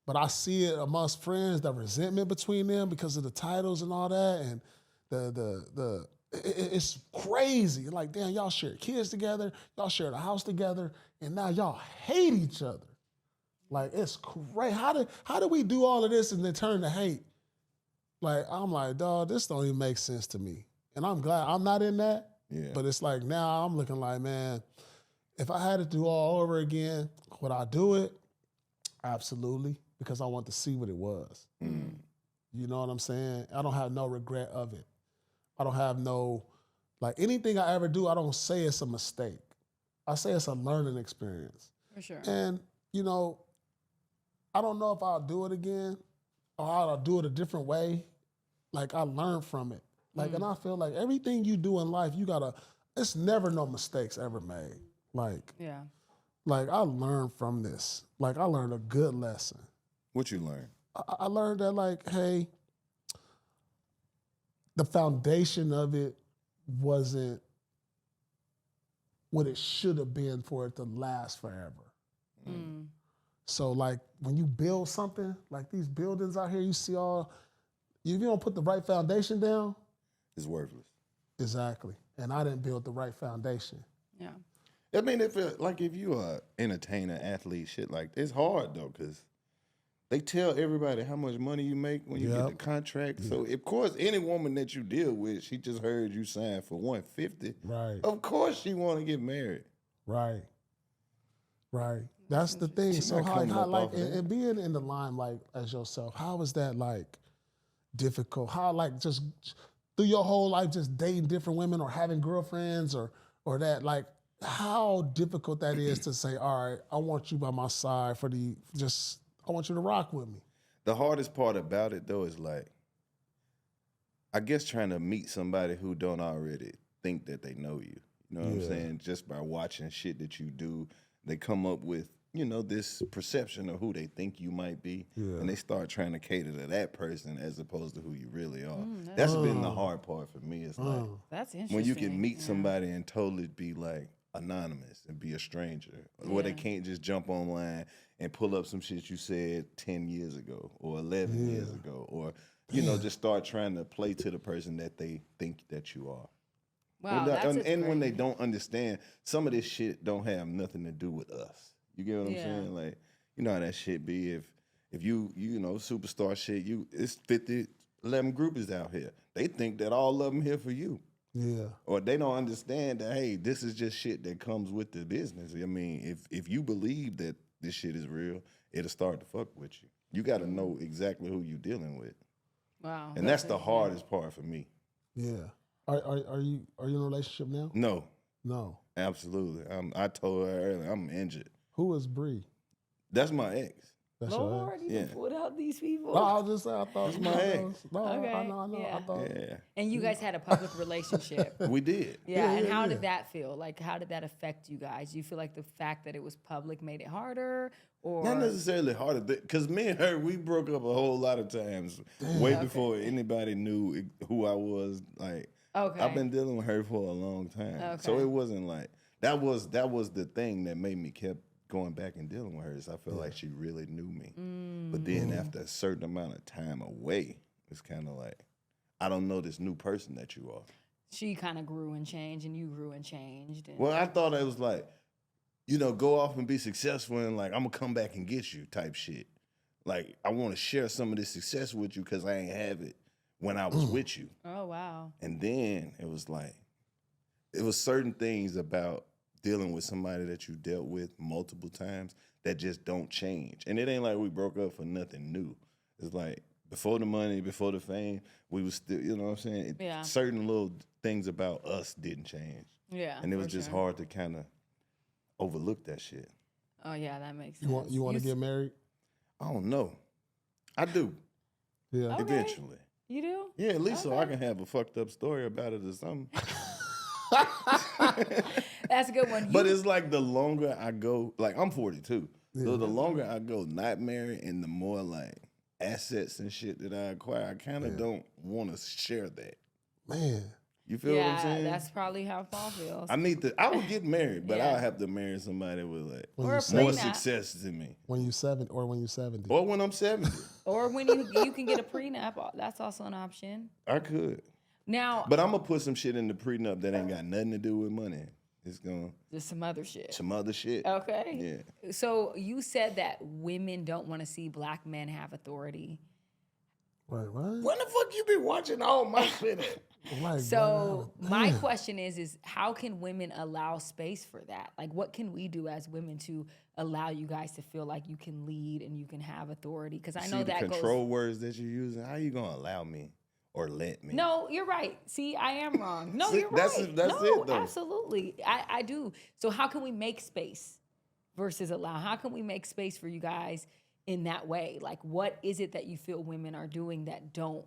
But I see it amongst friends, the resentment between them because of the titles and all that, and it's crazy. Like, damn, y'all shared kids together, y'all shared a house together, and now y'all hate each other. Like, it's crazy. How did we do all of this and then turn to hate? Like, I'm like, dog, this don't even make sense to me. And I'm glad I'm not in that.
Yeah.
But it's like now I'm looking like, man, if I had to do all over again, would I do it? Absolutely. Because I want to see what it was. You know what I'm saying? I don't have no regret of it. I don't have no, like anything I ever do, I don't say it's a mistake. I say it's a learning experience.
For sure.
And, I don't know if I'll do it again or I'll do it a different way. Like I learned from it. Like, and I feel like everything you do in life, it's never no mistakes ever made.
Yeah.
Like I learned from this. Like I learned a good lesson.
What you learn?
I learned that like, hey, the foundation of it wasn't what it should have been for it to last forever. So like when you build something, like these buildings out here, you see if you don't put the right foundation down,
It's worthless.
exactly. And I didn't build the right foundation.
Yeah.
I mean, if you are entertainer, athlete, shit like it's hard though, cause they tell everybody how much money you make when you get the contract. So of course, any woman that you deal with, she just heard you sign for $150.
Right.
Of course, she want to get married.
Right. Right. That's the thing.
She's
So
not
how
coming up
like
off of that.
and being in the limelight as yourself, how is that like difficult? How like just through your whole life just dating different women or having girlfriends or that like how difficult that is to say, all right, I want you by my side I want you to rock with me.
The hardest part about it though is like, I guess trying to meet somebody who don't already think that they know you. You know what I'm saying? Just by watching shit that you do, they come up with, this perception of who they think you might be.
Yeah.
And they start trying to cater to that person as opposed to who you really are. That's been the hard part for me. It's like,
That's interesting.
when you can meet somebody and totally be like anonymous and be a stranger, where they can't just jump online and pull up some shit you said 10 years ago or 11 years ago, or, just start trying to play to the person that they think that you are.
Wow,
and when they don't understand, some of this shit don't have nothing to do with us. You get what I'm saying? Like, you know how that shit be. If you superstar shit, it's 11 groupies out here. They think that all of them here for you.
Yeah.
Or they don't understand that, hey, this is just shit that comes with the business. I mean, if you believe that this shit is real, it'll start to fuck with you. You got to know exactly who you're dealing with.
Wow.
And that's the hardest part for me.
Yeah. Are you in a relationship now?
No,
No.
absolutely. I told her earlier, I'm injured.
Who is Bree?
That's my ex.
That's your ex?
Lord, you pulled out these people.
No, I was just saying, I thought
That's my ex.
No,
Okay,
I know.
yeah.
I thought.
Yeah,
And you guys had a public relationship.
we did.
Yeah, and how did that feel? Like, how did that affect you guys? Do you feel like the fact that it was public made it harder, or
Not necessarily harder, because me and her, we broke up a whole lot of times, way before anybody knew who I was. Like,
Okay.
I've been dealing with her for a long time, so
Okay.
it wasn't like that was the thing that made me kept going back and dealing with her. Is I felt like she really knew me, but then after a certain amount of time away, it's kind of like, I don't know this new person that you are.
she kind of grew and changed, and you grew and changed? And
Well, I thought it was like, go off and be successful and like, I'm gonna come back and get you type shit. Like, I want to share some of this success with you because I ain't have it when I was with you.
oh wow.
And then it was like, it was certain things about dealing with somebody that you dealt with multiple times that just don't change. And it ain't like we broke up for nothing new. It's like, before the money, before the fame, we was still, you know what I'm saying?
Yeah.
Certain little things about us didn't change.
Yeah.
And it was
for
just
sure.
hard to kind of overlook that shit.
Oh yeah, that makes sense.
You want to get married?
I don't know. I do,
Yeah.
Okay.
eventually.
You do?
Yeah, at least so I can have a fucked up story about it or something.
That's a good one.
But it's like the longer I go, like I'm 42. So the longer I go not married and the more like assets and shit that I acquire, I kind of don't want to share that.
Man.
You feel what I'm saying?
That's probably how Paul feels.
I would get married, but
Yeah.
I'll have to marry somebody with like
When
Or
you
a
more
prenup.
success than me.
When you 70 or when you 70.
Or when I'm 70.
Or when you can get a prenup, that's also an option.
I could.
Now,
But I'm going to put some shit in the prenup that ain't got nothing to do with money. It's going
just some other shit.
some other shit.
Okay.
Yeah.
So you said that women don't want to see black men have authority.
Right, what?
When the fuck you be watching all my shit at?
Like,
So
man,
my
damn.
question is how can women allow space for that? Like, what can we do as women to allow you guys to feel like you can lead and you can have authority? Because I know
See
that
the
goes.
control words that you're using. How you gonna allow me or let me?
No, you're right. See, I am wrong. No,
See,
you're
that's
right.
it- that's
no,
it, though.
absolutely. I do. So how can we make space versus allow? How can we make space for you guys in that way? Like, what is it that you feel women are doing that don't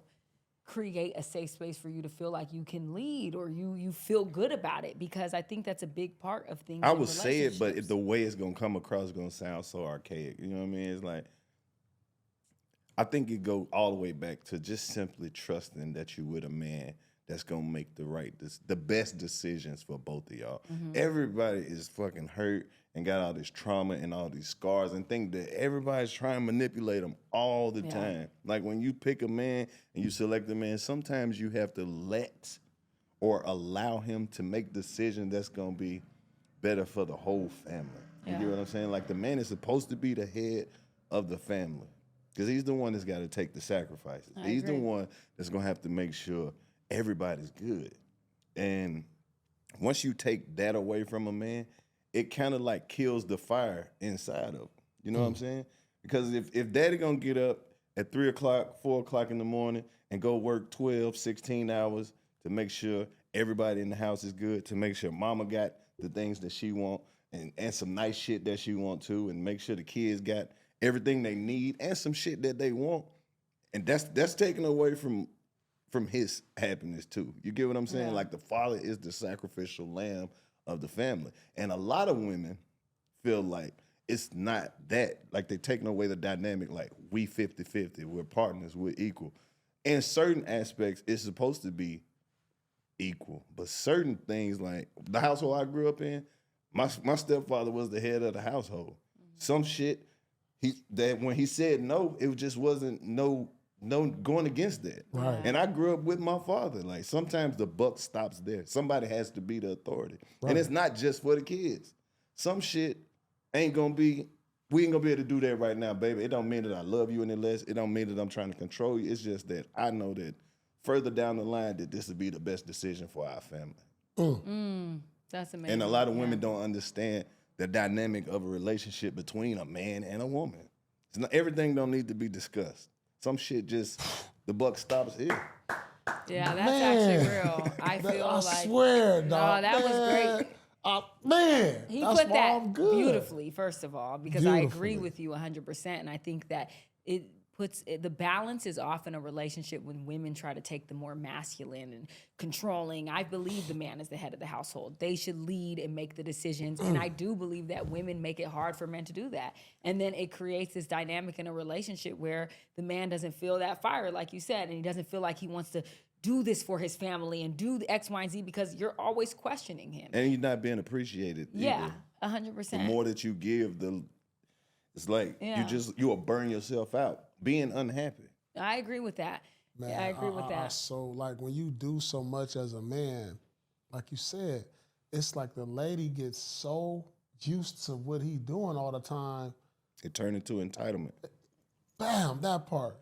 create a safe space for you to feel like you can lead or you feel good about it, because I think that's a big part of things.
I
in
would say it, but
relationships.
the way it's gonna come across is gonna sound so archaic. You know what I mean? It's like, I think it go all the way back to just simply trusting that you with a man that's gonna make the best decisions for both of y'all. Everybody is fucking hurt and got all this trauma and all these scars and think that everybody's trying to manipulate them all the time. Like when you pick a man and you select a man, sometimes you have to let or allow him to make decisions that's gonna be better for the whole family. You get what I'm saying? Like the man is supposed to be the head of the family because he's the one that's got to take the sacrifices. He's the one that's gonna have to make sure everybody's good. And once you take that away from a man, it kind of like kills the fire inside of him. You know what I'm saying? Because if daddy gonna get up at 3 o'clock, 4 o'clock in the morning and go work 12, 16 hours to make sure everybody in the house is good, to make sure mama got the things that she want and some nice shit that she want too, and make sure the kids got everything they need and some shit that they want. And that's taken away from his happiness too. You get what I'm saying? Like the father is the sacrificial lamb of the family. And a lot of women feel like it's not that. Like they're taking away the dynamic, like we 50-50, we're partners, we're equal. In certain aspects, it's supposed to be equal. But certain things, like the household I grew up in, my stepfather was the head of the household. Some shit, that when he said no, it just wasn't no going against that.
Right.
And I grew up with my father. Like sometimes the buck stops there. Somebody has to be the authority. Right. And it's not just for the kids. Some shit we ain't gonna be able to do that right now, baby. It don't mean that I love you any less. It don't mean that I'm trying to control you. It's just that I know that further down the line that this would be the best decision for our family.
That's amazing.
And a lot of women don't understand the dynamic of a relationship between a man and a woman. It's not, everything don't need to be discussed. Some shit just, the buck stops here.
Yeah, that's actually real. I feel
I
like.
swear, dog.
No, that was great.
Man,
He
that's
put
why
that
I'm good.
beautifully, first of all, because I agree with you 100%. And I think that the balance is often a relationship when women try to take the more masculine and controlling. I believe the man is the head of the household. They should lead and make the decisions. And I do believe that women make it hard for men to do that. And then it creates this dynamic in a relationship where the man doesn't feel that fire, like you said, and he doesn't feel like he wants to do this for his family and do the X, Y, and Z because you're always questioning him.
And he's not being appreciated.
Yeah,
either.
100%.
The more that you give, it's like you will burn yourself out being unhappy.
I agree with that.
Man,
I agree with that.
So like when you do so much as a man, like you said, it's like the lady gets so used to what he doing all the time.
It turned into entitlement.
Bam, that part.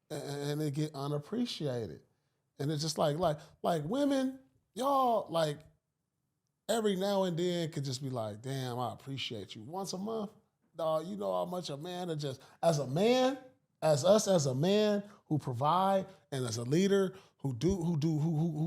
And they get unappreciated. And it's just like women, y'all, like every now and then could just be like, damn, I appreciate you. Once a month, dog, you know how much a man as a man who provide and as a leader who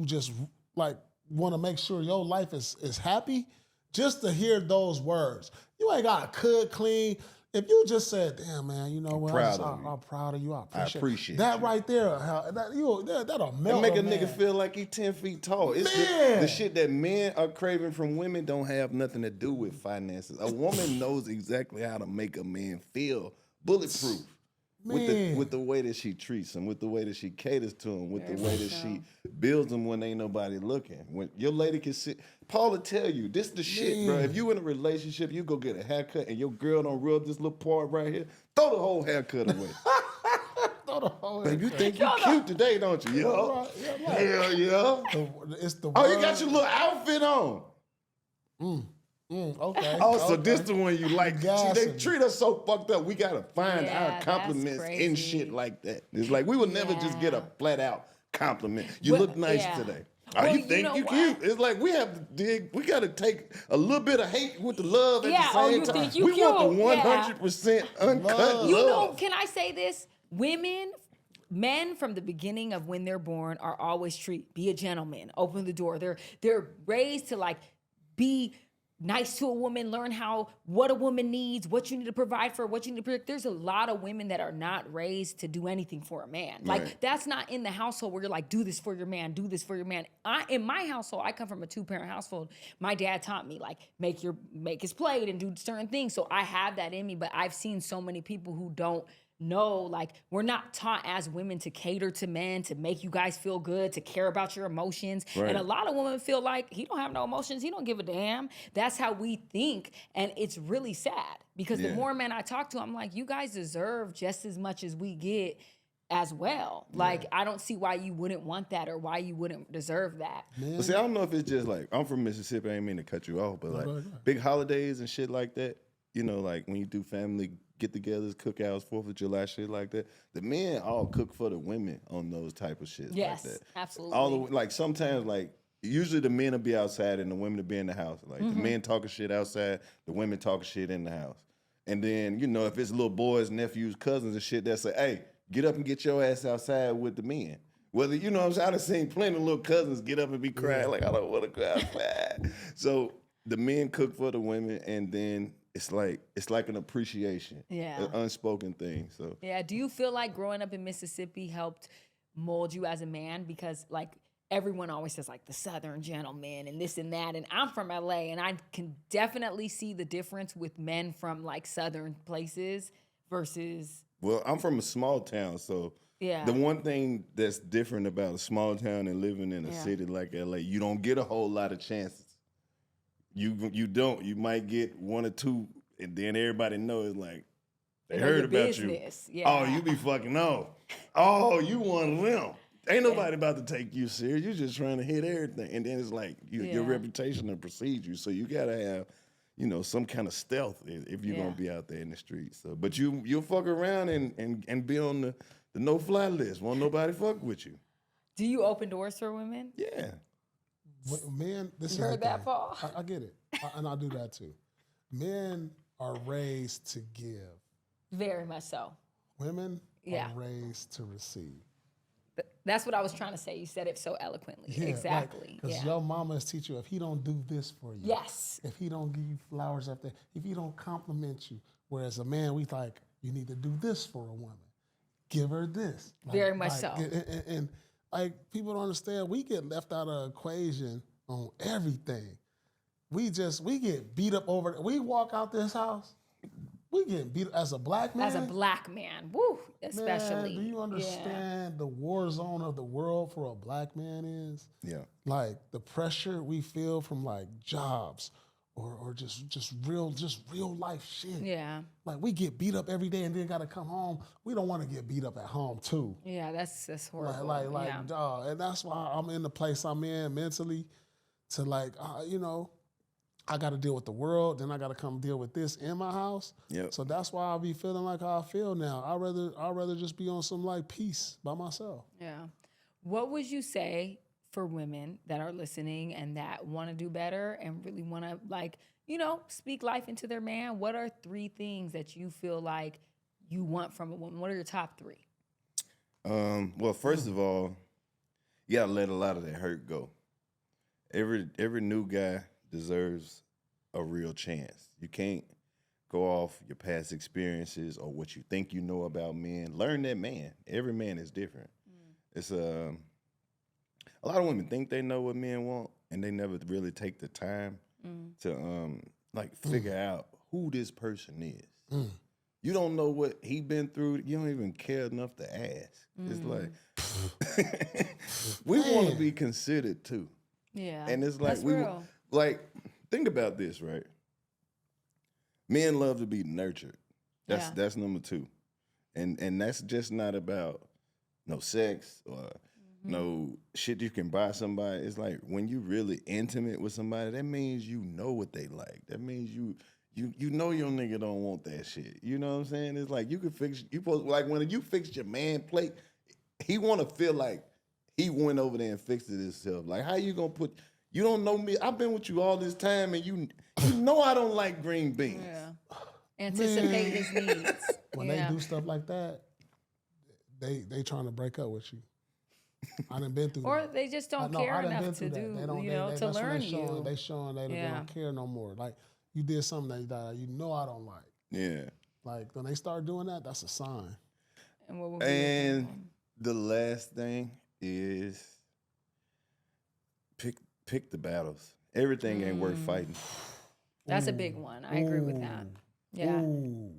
just like want to make sure your life is happy, just to hear those words. You ain't got to cook, clean. If you just said, damn, man, you know what? I'm proud of you. I appreciate that
you.
Right there. That'll melt
make a
man.
nigga feel like he 10 feet tall. It's the shit that men are craving from women don't have nothing to do with finances. A woman knows exactly how to make a man feel bulletproof. With the way that she treats him, with the way that she caters to him, with the way that she builds him when ain't nobody looking. When your lady can sit, Paul will tell you, this the shit, bro. If you in a relationship, you go get a haircut and your girl don't rub this little part right here, throw the whole haircut away.
Throw the whole
Babe, you think you cute today, don't you? Yo. Hell yeah.
It's the
you got your little outfit on.
Okay.
So this the one you like. See, they treat us so fucked up. We gotta find our compliments in shit like that. It's like we will never just get a flat out compliment. You look nice today.
Well,
you think you cute? It's like we have to dig. We gotta take a little bit of hate with the love at the same time.
Think you
we
cute.
want the 100% uncut love.
You know, can I say this? Men from the beginning of when they're born are always be a gentleman, open the door. They're raised to like be nice to a woman, learn what a woman needs, what you need to provide for, what you need to protect. There's a lot of women that are not raised to do anything for a man. Like
Right.
that's not in the household where you're like, do this for your man, do this for your man. In my household, I come from a 2-parent household. My dad taught me like make his plate and do certain things. So I have that in me, but I've seen so many people who don't know, like we're not taught as women to cater to men, to make you guys feel good, to care about your emotions.
Right.
And a lot of women feel like he don't have no emotions, he don't give a damn. That's how we think, and it's really sad because the
Yeah.
more men I talk to, I'm like, you guys deserve just as much as we get as well. Like I don't see why you wouldn't want that or why you wouldn't deserve that.
But see, I don't know if it's just like, I'm from Mississippi, I ain't mean to cut you off, but like big holidays and shit like that, you know, like when you do family get-togethers, cookouts, 4th of July, shit like that, the men all cook for the women on those type of shit
Yes,
like that.
absolutely.
All the, like sometimes like usually the men will be outside and the women will be in the house. Like the men talking shit outside, the women talking shit in the house. And then, you know, if it's little boys, nephews, cousins and shit, they'll say, hey, get up and get your ass outside with the men. Whether, you know what I'm saying? I done seen plenty of little cousins get up and be crying like, I don't want to go outside. So the men cook for the women, and then it's like an appreciation.
Yeah.
An unspoken thing. So
Yeah. Do you feel like growing up in Mississippi helped mold you as a man? Because like everyone always says like the Southern gentleman and this and that. And I'm from LA and I can definitely see the difference with men from like Southern places versus.
well, I'm from a small town, so
Yeah.
the one thing that's different about a small town and living in a
Yeah.
city like LA, you don't get a whole lot of chances. You don't. You might get one or two, and then everybody knows like they
know
heard
your
about
business.
you.
Yeah.
Oh, you be fucking on. Oh, you one of them. Ain't nobody about to take you serious. You're just trying to hit everything, and then it's like your
Yeah.
reputation will precede you. So you gotta have, you know, some kind of stealth if you're
Yeah.
gonna be out there in the streets. So, but you'll fuck around and be on the no-fly list. Won't nobody fuck with you.
Do you open doors for women?
Yeah.
Men, this is
You heard
the
that,
thing.
Paul?
I get it, and I do that too. Men are raised to give.
Very much so.
Women
Yeah.
are raised to receive.
That's what I was trying to say. You said it so eloquently.
Yeah,
Exactly.
Because
Yeah.
your mama is teach you, if he don't do this for you,
Yes.
if he don't give you flowers up there, if he don't compliment you, whereas a man, we like, you need to do this for a woman. Give her this.
Very much so.
And like people don't understand, we get left out of the equation on everything. We get beat up over. We walk out this house, we get beat up as a black man.
As a black man, woo, especially.
Man, do you understand the war zone of the world for a black man is?
Yeah.
Like the pressure we feel from like jobs or just real life shit.
Yeah.
Like we get beat up every day and then gotta come home. We don't want to get beat up at home too.
Yeah, that's horrible.
Like,
yeah.
dog. And that's why I'm in the place I'm in mentally to like, you know, I got to deal with the world, then I got to come deal with this in my house.
Yep.
So that's why I be feeling like how I feel now. I'd rather just be on some like peace by myself.
Yeah. What would you say for women that are listening and that want to do better and really want to like, you know, speak life into their man? What are 3 things that you feel like you want from a woman? What are your top 3?
Well, first of all, you gotta let a lot of that hurt go. Every new guy deserves a real chance. You can't go off your past experiences or what you think you know about men. Learn that man. Every man is different. It's a lot of women think they know what men want, and they never really take the time to like figure out who this person is. You don't know what he been through. You don't even care enough to ask. It's like we want to be considered too.
Yeah.
And it's like
that's real.
like think about this, right? Men love to be nurtured. That's number 2. And that's just not about no sex or no shit you can buy somebody. It's like when you really intimate with somebody, that means you know what they like. That means you know your nigga don't want that shit. You know what I'm saying? It's like you can like when you fix your man plate, he wanna feel like he went over there and fixed it himself. Like, how you gonna you don't know me. I've been with you all this time, and you know I don't like green beans.
Yeah. Anticipate his needs.
When they do stuff like that, they trying to break up with you. I done been through
Or
that.
they just don't
I
care
done been
enough
through
to
that.
do,
They don't,
to
that's when
learn
showing,
you.
They showing they don't care no more. Like, you did something that you know I don't like.
Yeah.
Like, when they start doing that, that's a sign.
And what would be
And the last thing is pick the battles. Everything ain't worth fighting.
That's a big one. I agree with that. Yeah.
Ooh.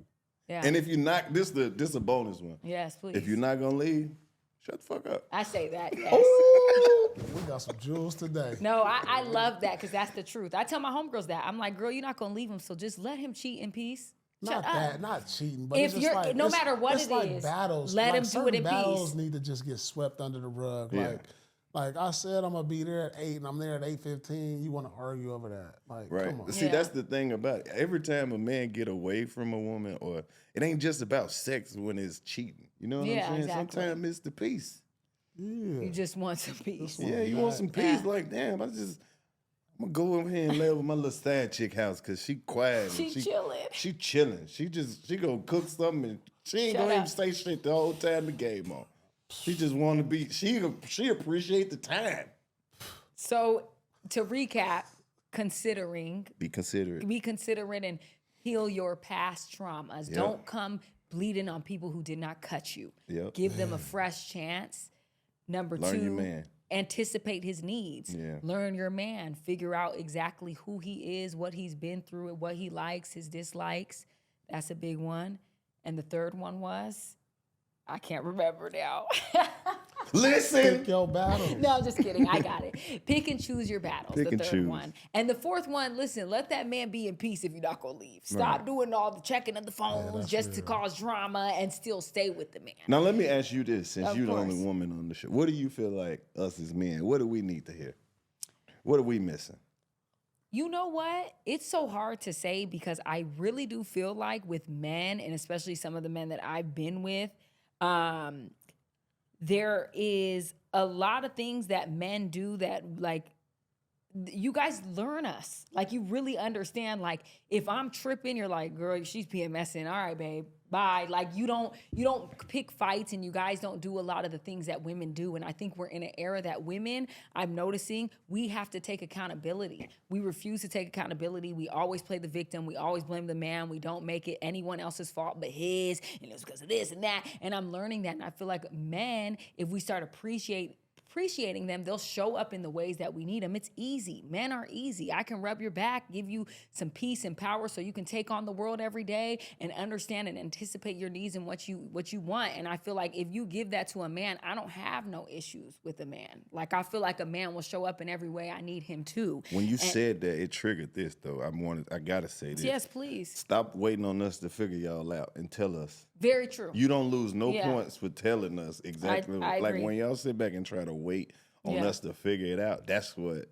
Yeah.
And if you're not, this a bonus one.
Yes, please.
If you're not gonna leave, shut the fuck up.
I say that, yes.
We got some jewels today.
No, I love that because that's the truth. I tell my homegirls that. I'm like, girl, you're not going to leave him, so just let him cheat in peace. Shut
Not
up.
that, not cheating, but
If
it's just
you're-
like,
no matter what
it's
it
like
is,
battles.
let
like
him do it in
certain battles
peace.
need to just get swept under the rug.
Yeah.
Like I said, I'm gonna be there at 8 and I'm there at 8:15. You want to argue over that? Like,
Right.
come on.
See,
Yeah.
that's the thing about it. Every time a man get away from a woman, or it ain't just about sex when it's cheating. You know what
Yeah,
I'm saying?
exactly.
Sometimes it's the peace.
Yeah.
You just want some peace.
Yeah, you want some peace.
Yeah.
Like, damn, I'm gonna go over here and lay over my little side chick house because she quiet.
She
and
chilling.
She chilling. She gonna cook something and she ain't
Shut
gonna even
up.
say shit the whole time the game on. She just want to be. She appreciate the time.
So to recap, be considerate and heal your past traumas.
Yep.
Don't come bleeding on people who did not cut you.
Yep.
Give them a fresh chance. Number
Learn
two,
your man.
anticipate his needs.
Yeah.
Learn your man. Figure out exactly who he is, what he's been through, and what he likes, his dislikes. That's a big one. And the third one was, I can't remember now.
Listen.
Pick your battle.
No, I'm just kidding. I got it. Pick and choose your battles.
Pick
the
and
third
choose.
one. And the fourth one, listen, let that man be in peace if you're not going to leave. Stop doing all the checking of the phones just to cause drama and still stay with the man.
Now let me ask you this: since
Of
you're the only
course.
woman on the show, what do you feel like us as men? What do we need to hear? What are we missing?
You know what? It's so hard to say because I really do feel like with men, and especially some of the men that I've been with, there is a lot of things that men do that, like, you guys learn us. Like, you really understand. Like, if I'm tripping, you're like, girl, she's PMSing. All right, babe, bye. Like, you don't pick fights, and you guys don't do a lot of the things that women do. And I think we're in an era that women, I'm noticing, we have to take accountability. We refuse to take accountability. We always play the victim. We always blame the man. We don't make it anyone else's fault but his, and it's because of this and that. And I'm learning that. And I feel like men, if we start appreciating them, they'll show up in the ways that we need them. It's easy. Men are easy. I can rub your back, give you some peace and power so you can take on the world every day and understand and anticipate your needs and what you want. And I feel like if you give that to a man, I don't have no issues with a man. Like, I feel like a man will show up in every way I need him to.
When you said that, it triggered this though. I gotta say this.
Yes, please.
Stop waiting on us to figure y'all out and tell us.
Very true.
You don't lose no
Yeah.
points for telling us exactly.
I
like
agree.
when y'all sit back and try to wait on
Yeah.
us to figure it out. That's what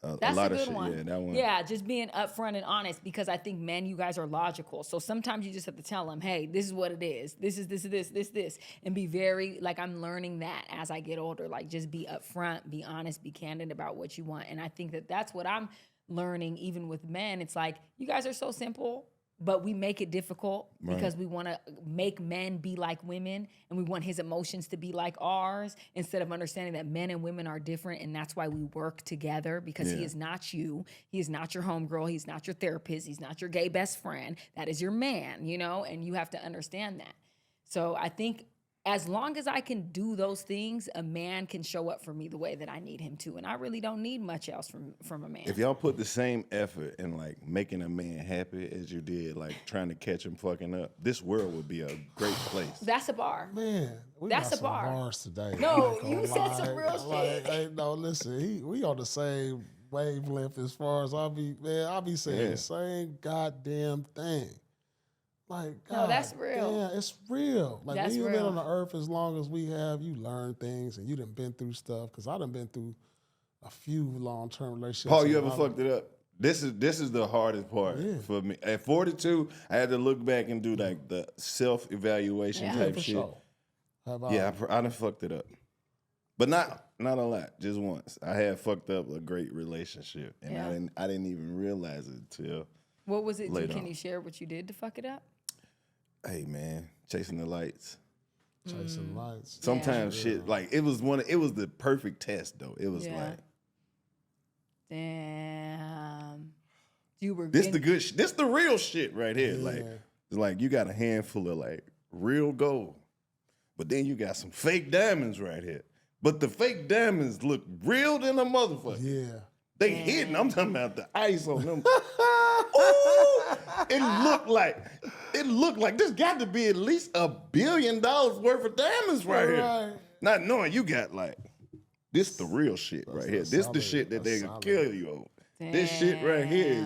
That's
a lot
a
of
good
shit.
one.
Yeah, that one.
Yeah, just being upfront and honest, because I think, men, you guys are logical. So sometimes you just have to tell them, hey, this is what it is. This is this. And be very, like, I'm learning that as I get older. Like, just be upfront, be honest, be candid about what you want. And I think that that's what I'm learning even with men. It's like, you guys are so simple, but we make it difficult because we want to make men be like women, and we want his emotions to be like ours, instead of understanding that men and women are different. And that's why we work together, because he is not you. He is not your homegirl. He's not your therapist. He's not your gay best friend. That is your man, and you have to understand that. So I think as long as I can do those things, a man can show up for me the way that I need him to. And I really don't need much else from a man.
If y'all put the same effort in like making a man happy as you did like trying to catch him fucking up, this world would be a great place.
That's a bar.
Man, we
That's
got
a
some
bar.
bars today.
No,
I ain't
you
gonna
said some real shit.
Hey, no, listen, we on the same wavelength as far as I'll be saying the same goddamn thing. Like,
No, that's real.
Yeah, it's real. Like,
That's
when you've
real.
been on the earth as long as we have, you learn things, and you done been through stuff. Because I done been through a few long-term relationships.
Paul, you
and
ever fucked it up? This is the hardest part for me. At 42, I had to look back and do like the self-evaluation
Yeah.
type
for
shit.
sure.
Yeah, I done fucked it up. But not a lot, just once. I had fucked up a great relationship, and
Yeah.
I didn't even realize it until,
What was it?
Later
Can
on.
you share what you did to fuck it up?
hey man, chasing the lights.
chasing lights.
Sometimes shit like it was the perfect test though. It was like,
damn, you were
this the good this the real shit right here.
Yeah.
Like it's like you got a handful of like real gold, but then you got some fake diamonds right here. But the fake diamonds look real than a motherfucker.
Yeah.
They hidden. I'm talking about the ice on them. Ooh, it looked like this got to be at least $1 billion worth of diamonds right here. Not knowing you got like this the real shit right here. This the shit that they gonna kill you over.
Damn.
This shit right here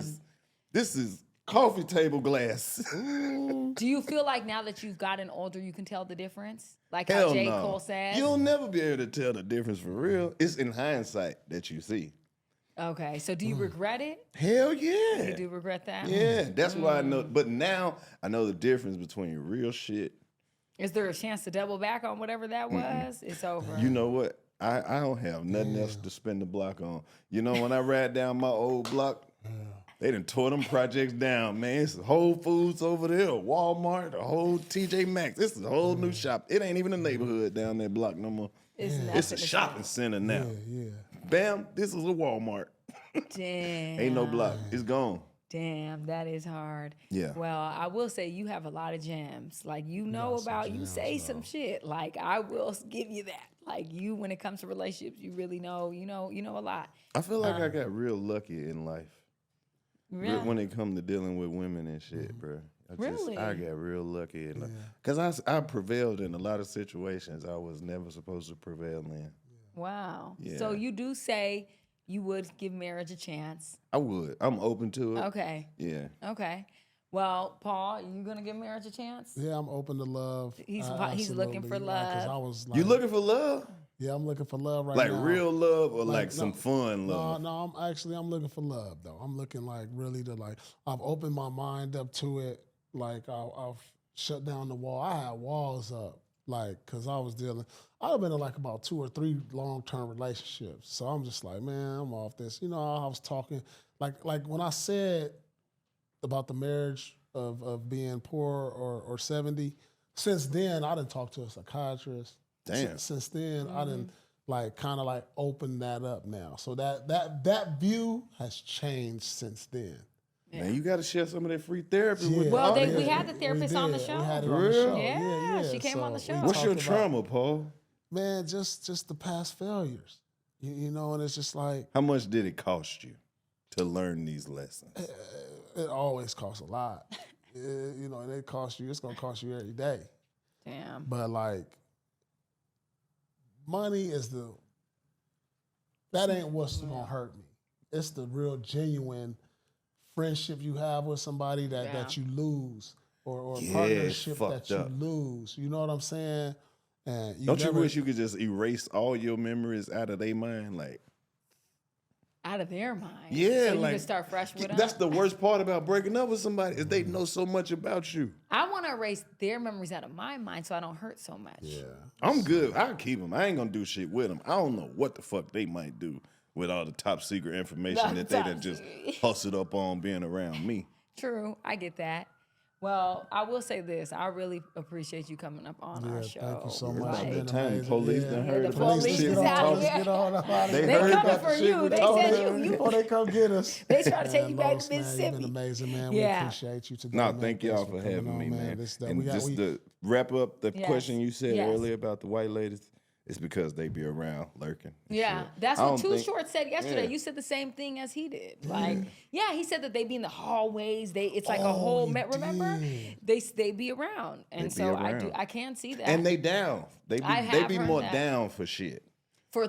is coffee table glass.
Do you feel like now that you've gotten older, you can tell the difference? Like
Hell
how J.
no.
Cole said?
You'll never be able to tell the difference for real. It's in hindsight that you see.
Okay, so do you regret it?
Hell yeah.
You do regret that?
Yeah, that's why I know. But now I know the difference between real shit.
Is there a chance to double back on whatever that was? It's over.
You know what? I don't have nothing else to spend the block on. You know, when I ride down my old block, they done tore them projects down, man. It's Whole Foods over there, Walmart, a whole TJ Maxx. This is a whole new shop. It ain't even a neighborhood down that block no more. It's a shopping center now.
Yeah.
Bam, this is a Walmart.
Damn.
Ain't no block. It's gone.
Damn, that is hard.
Yeah.
Well, I will say you have a lot of gems. Like you say some shit. Like I will give you that. Like you, when it comes to relationships, you really know. You know a lot.
I feel like I got real lucky in life.
Really?
When it come to dealing with women and shit, bro.
Really?
I got real lucky. Because I prevailed in a lot of situations I was never supposed to prevail in.
Wow.
Yeah.
So you do say you would give marriage a chance.
I would. I'm open to it.
Okay.
Yeah.
Okay. Well, Paul, you gonna give marriage a chance?
Yeah, I'm open to love.
He's
Absolutely.
looking for love.
'Cause I was like,
You looking for love?
Yeah, I'm looking for love right
Like
now.
real love or like
no,
some fun love?
No, I'm looking for love though. I'm looking like really to like I've opened my mind up to it. Like I've shut down the wall. I had walls up, like because I've been in like about 2 or 3 long-term relationships. So I'm just like, man, I'm off this. You know, I was talking like when I said about the marriage of being poor or 70. Since then, I done talked to a psychiatrist.
Damn.
Since then, I done like kind of like opened that up now. So that view has changed since then.
Man, you got to share some of that free therapy with
Well,
the
we
audience.
had the therapist on the show.
We had it
For
on the
real?
show.
Yeah,
Yeah,
she came on the
So
show.
we
What's your
talked about-
trauma, Paul?
Man, just the past failures. You know, and it's just like
How much did it cost you to learn these lessons?
it always costs a lot. You know, and it's going to cost you every day.
Damn.
But like, money that ain't what's gonna hurt me. It's the real genuine friendship you have with somebody that you lose, or
Yeah,
partnership
it's fucked
that you
up.
lose. You know what I'm saying? And
Don't you wish you could just erase all your memories out of their mind? Like,
Out of their mind.
yeah,
So you
like
can start fresh with them.
that's the worst part about breaking up with somebody is they know so much about you.
I want to erase their memories out of my mind so I don't hurt so much.
Yeah.
I'm good. I'll keep them. I ain't gonna do shit with them. I don't know what the fuck they might do with all the top secret information that they done just hustled up on being around me.
True. I get that. Well, I will say this. I really appreciate you coming up on our show.
Thank you so
It's
much.
about
It's
the
been
time
amazing.
police
Yeah.
done
Yeah,
heard
the
about
police
the shit
is
we
out
talking.
here.
Get on up out of
They
here.
They
heard
coming
about the
for
shit
you.
we
They
talking
said
about.
you
Before they come get us.
They trying to take
Man,
you back
Los,
to
man,
Mississippi.
You've been amazing, man.
Yeah.
We appreciate you today.
No,
man.
thank
Thanks
y'all
for
for
coming
having
on,
me, man.
This,
And just to wrap up the question you said
Yes.
earlier about the white ladies, it's because they be around lurking. and
Yeah,
shit.
that's
I
what
don't
Too
think-
Short said yesterday.
Yeah.
You said the same thing as he did. Like, yeah, he said that they be in the hallways. It's like a
Oh,
whole.
he
Remember,
did.
they be around, and
be
so
around.
I can see that.
And they down. They
I
be
have
they be
heard
more
that.
down for shit.
for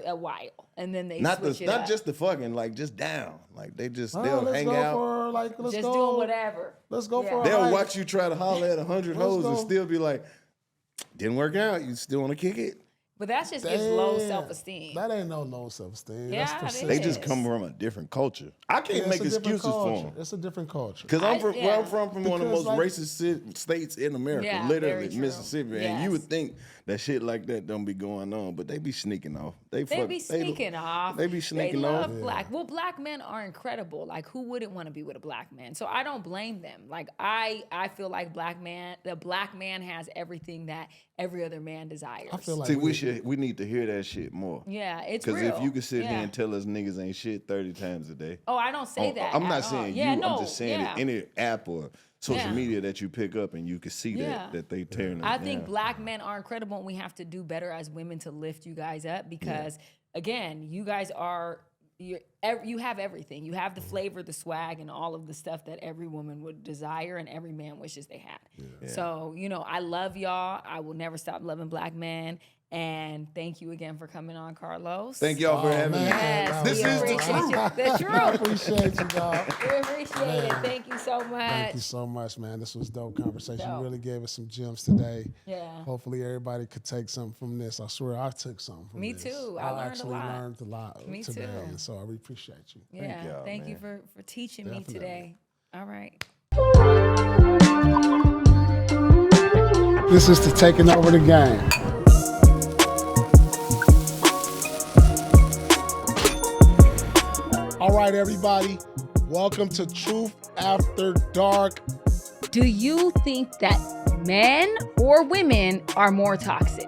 a while, and then they
Not
switch it up.
just the fucking, like just down. Like they just
Oh,
they'll
let's
hang
go
out.
for like let's
just
go.
doing whatever.
Let's go
Yeah.
for a
They'll
hike.
watch you try to holler at 100
Let's
hoes and
go.
still be like, didn't work out. You still want to kick it?
But that just gives low self-esteem.
That ain't no low self-esteem.
Yeah,
That's
it
They
is.
just come from a different culture. I can't make
it's a different
excuses for
culture.
them.
It's a different culture.
Because I'm from,
yeah.
one of the
Because,
most racist states in America,
Yeah,
literally
very true.
Mississippi. And
Yes.
you would think that shit like that don't be going on, but they be sneaking off.
They be sneaking off.
They be sneaking
They love
off.
black. Well, black men are incredible. Like, who wouldn't want to be with a black man? So I don't blame them. Like, I feel like the black man has everything that every other man desires.
I feel like
See, we need to hear that shit more.
Yeah, it's real.
Because if you could sit here
Yeah.
and tell us niggas ain't shit 30 times a day.
Oh, I don't say that.
I'm
at
not
all.
saying
Yeah,
you.
no,
I'm just saying
yeah.
any app or social
Yeah.
media that you pick up and you can see
Yeah.
that they tearing it
I think
down.
black men are incredible, and we have to do better as women to lift you guys up because, again, you guys are. You have everything. You have the flavor, the swag, and all of the stuff that every woman would desire and every man wishes they had.
Yeah.
So, I love y'all. I will never stop loving black men. And thank you again for coming on, Karlous.
Thank y'all for having me.
Yes,
This
we
is the
appreciate
truth.
you. The
I
truth.
appreciate you, dog.
We appreciate it. Thank you so much.
Thank you so much, man. This was dope conversation.
Dope.
You really gave us some gems today.
Yeah.
Hopefully everybody could take something from this. I swear I took something from
Me
this.
too. I learned a
actually
lot.
learned a lot
Me
today.
too.
And so I really appreciate you.
Yeah.
y'all,
Thank you
man.
for teaching
Definitely.
me today. All right.
This is to taking over the game. All right, everybody. Welcome to Truth After Dark.
Do you think that men or women are more toxic?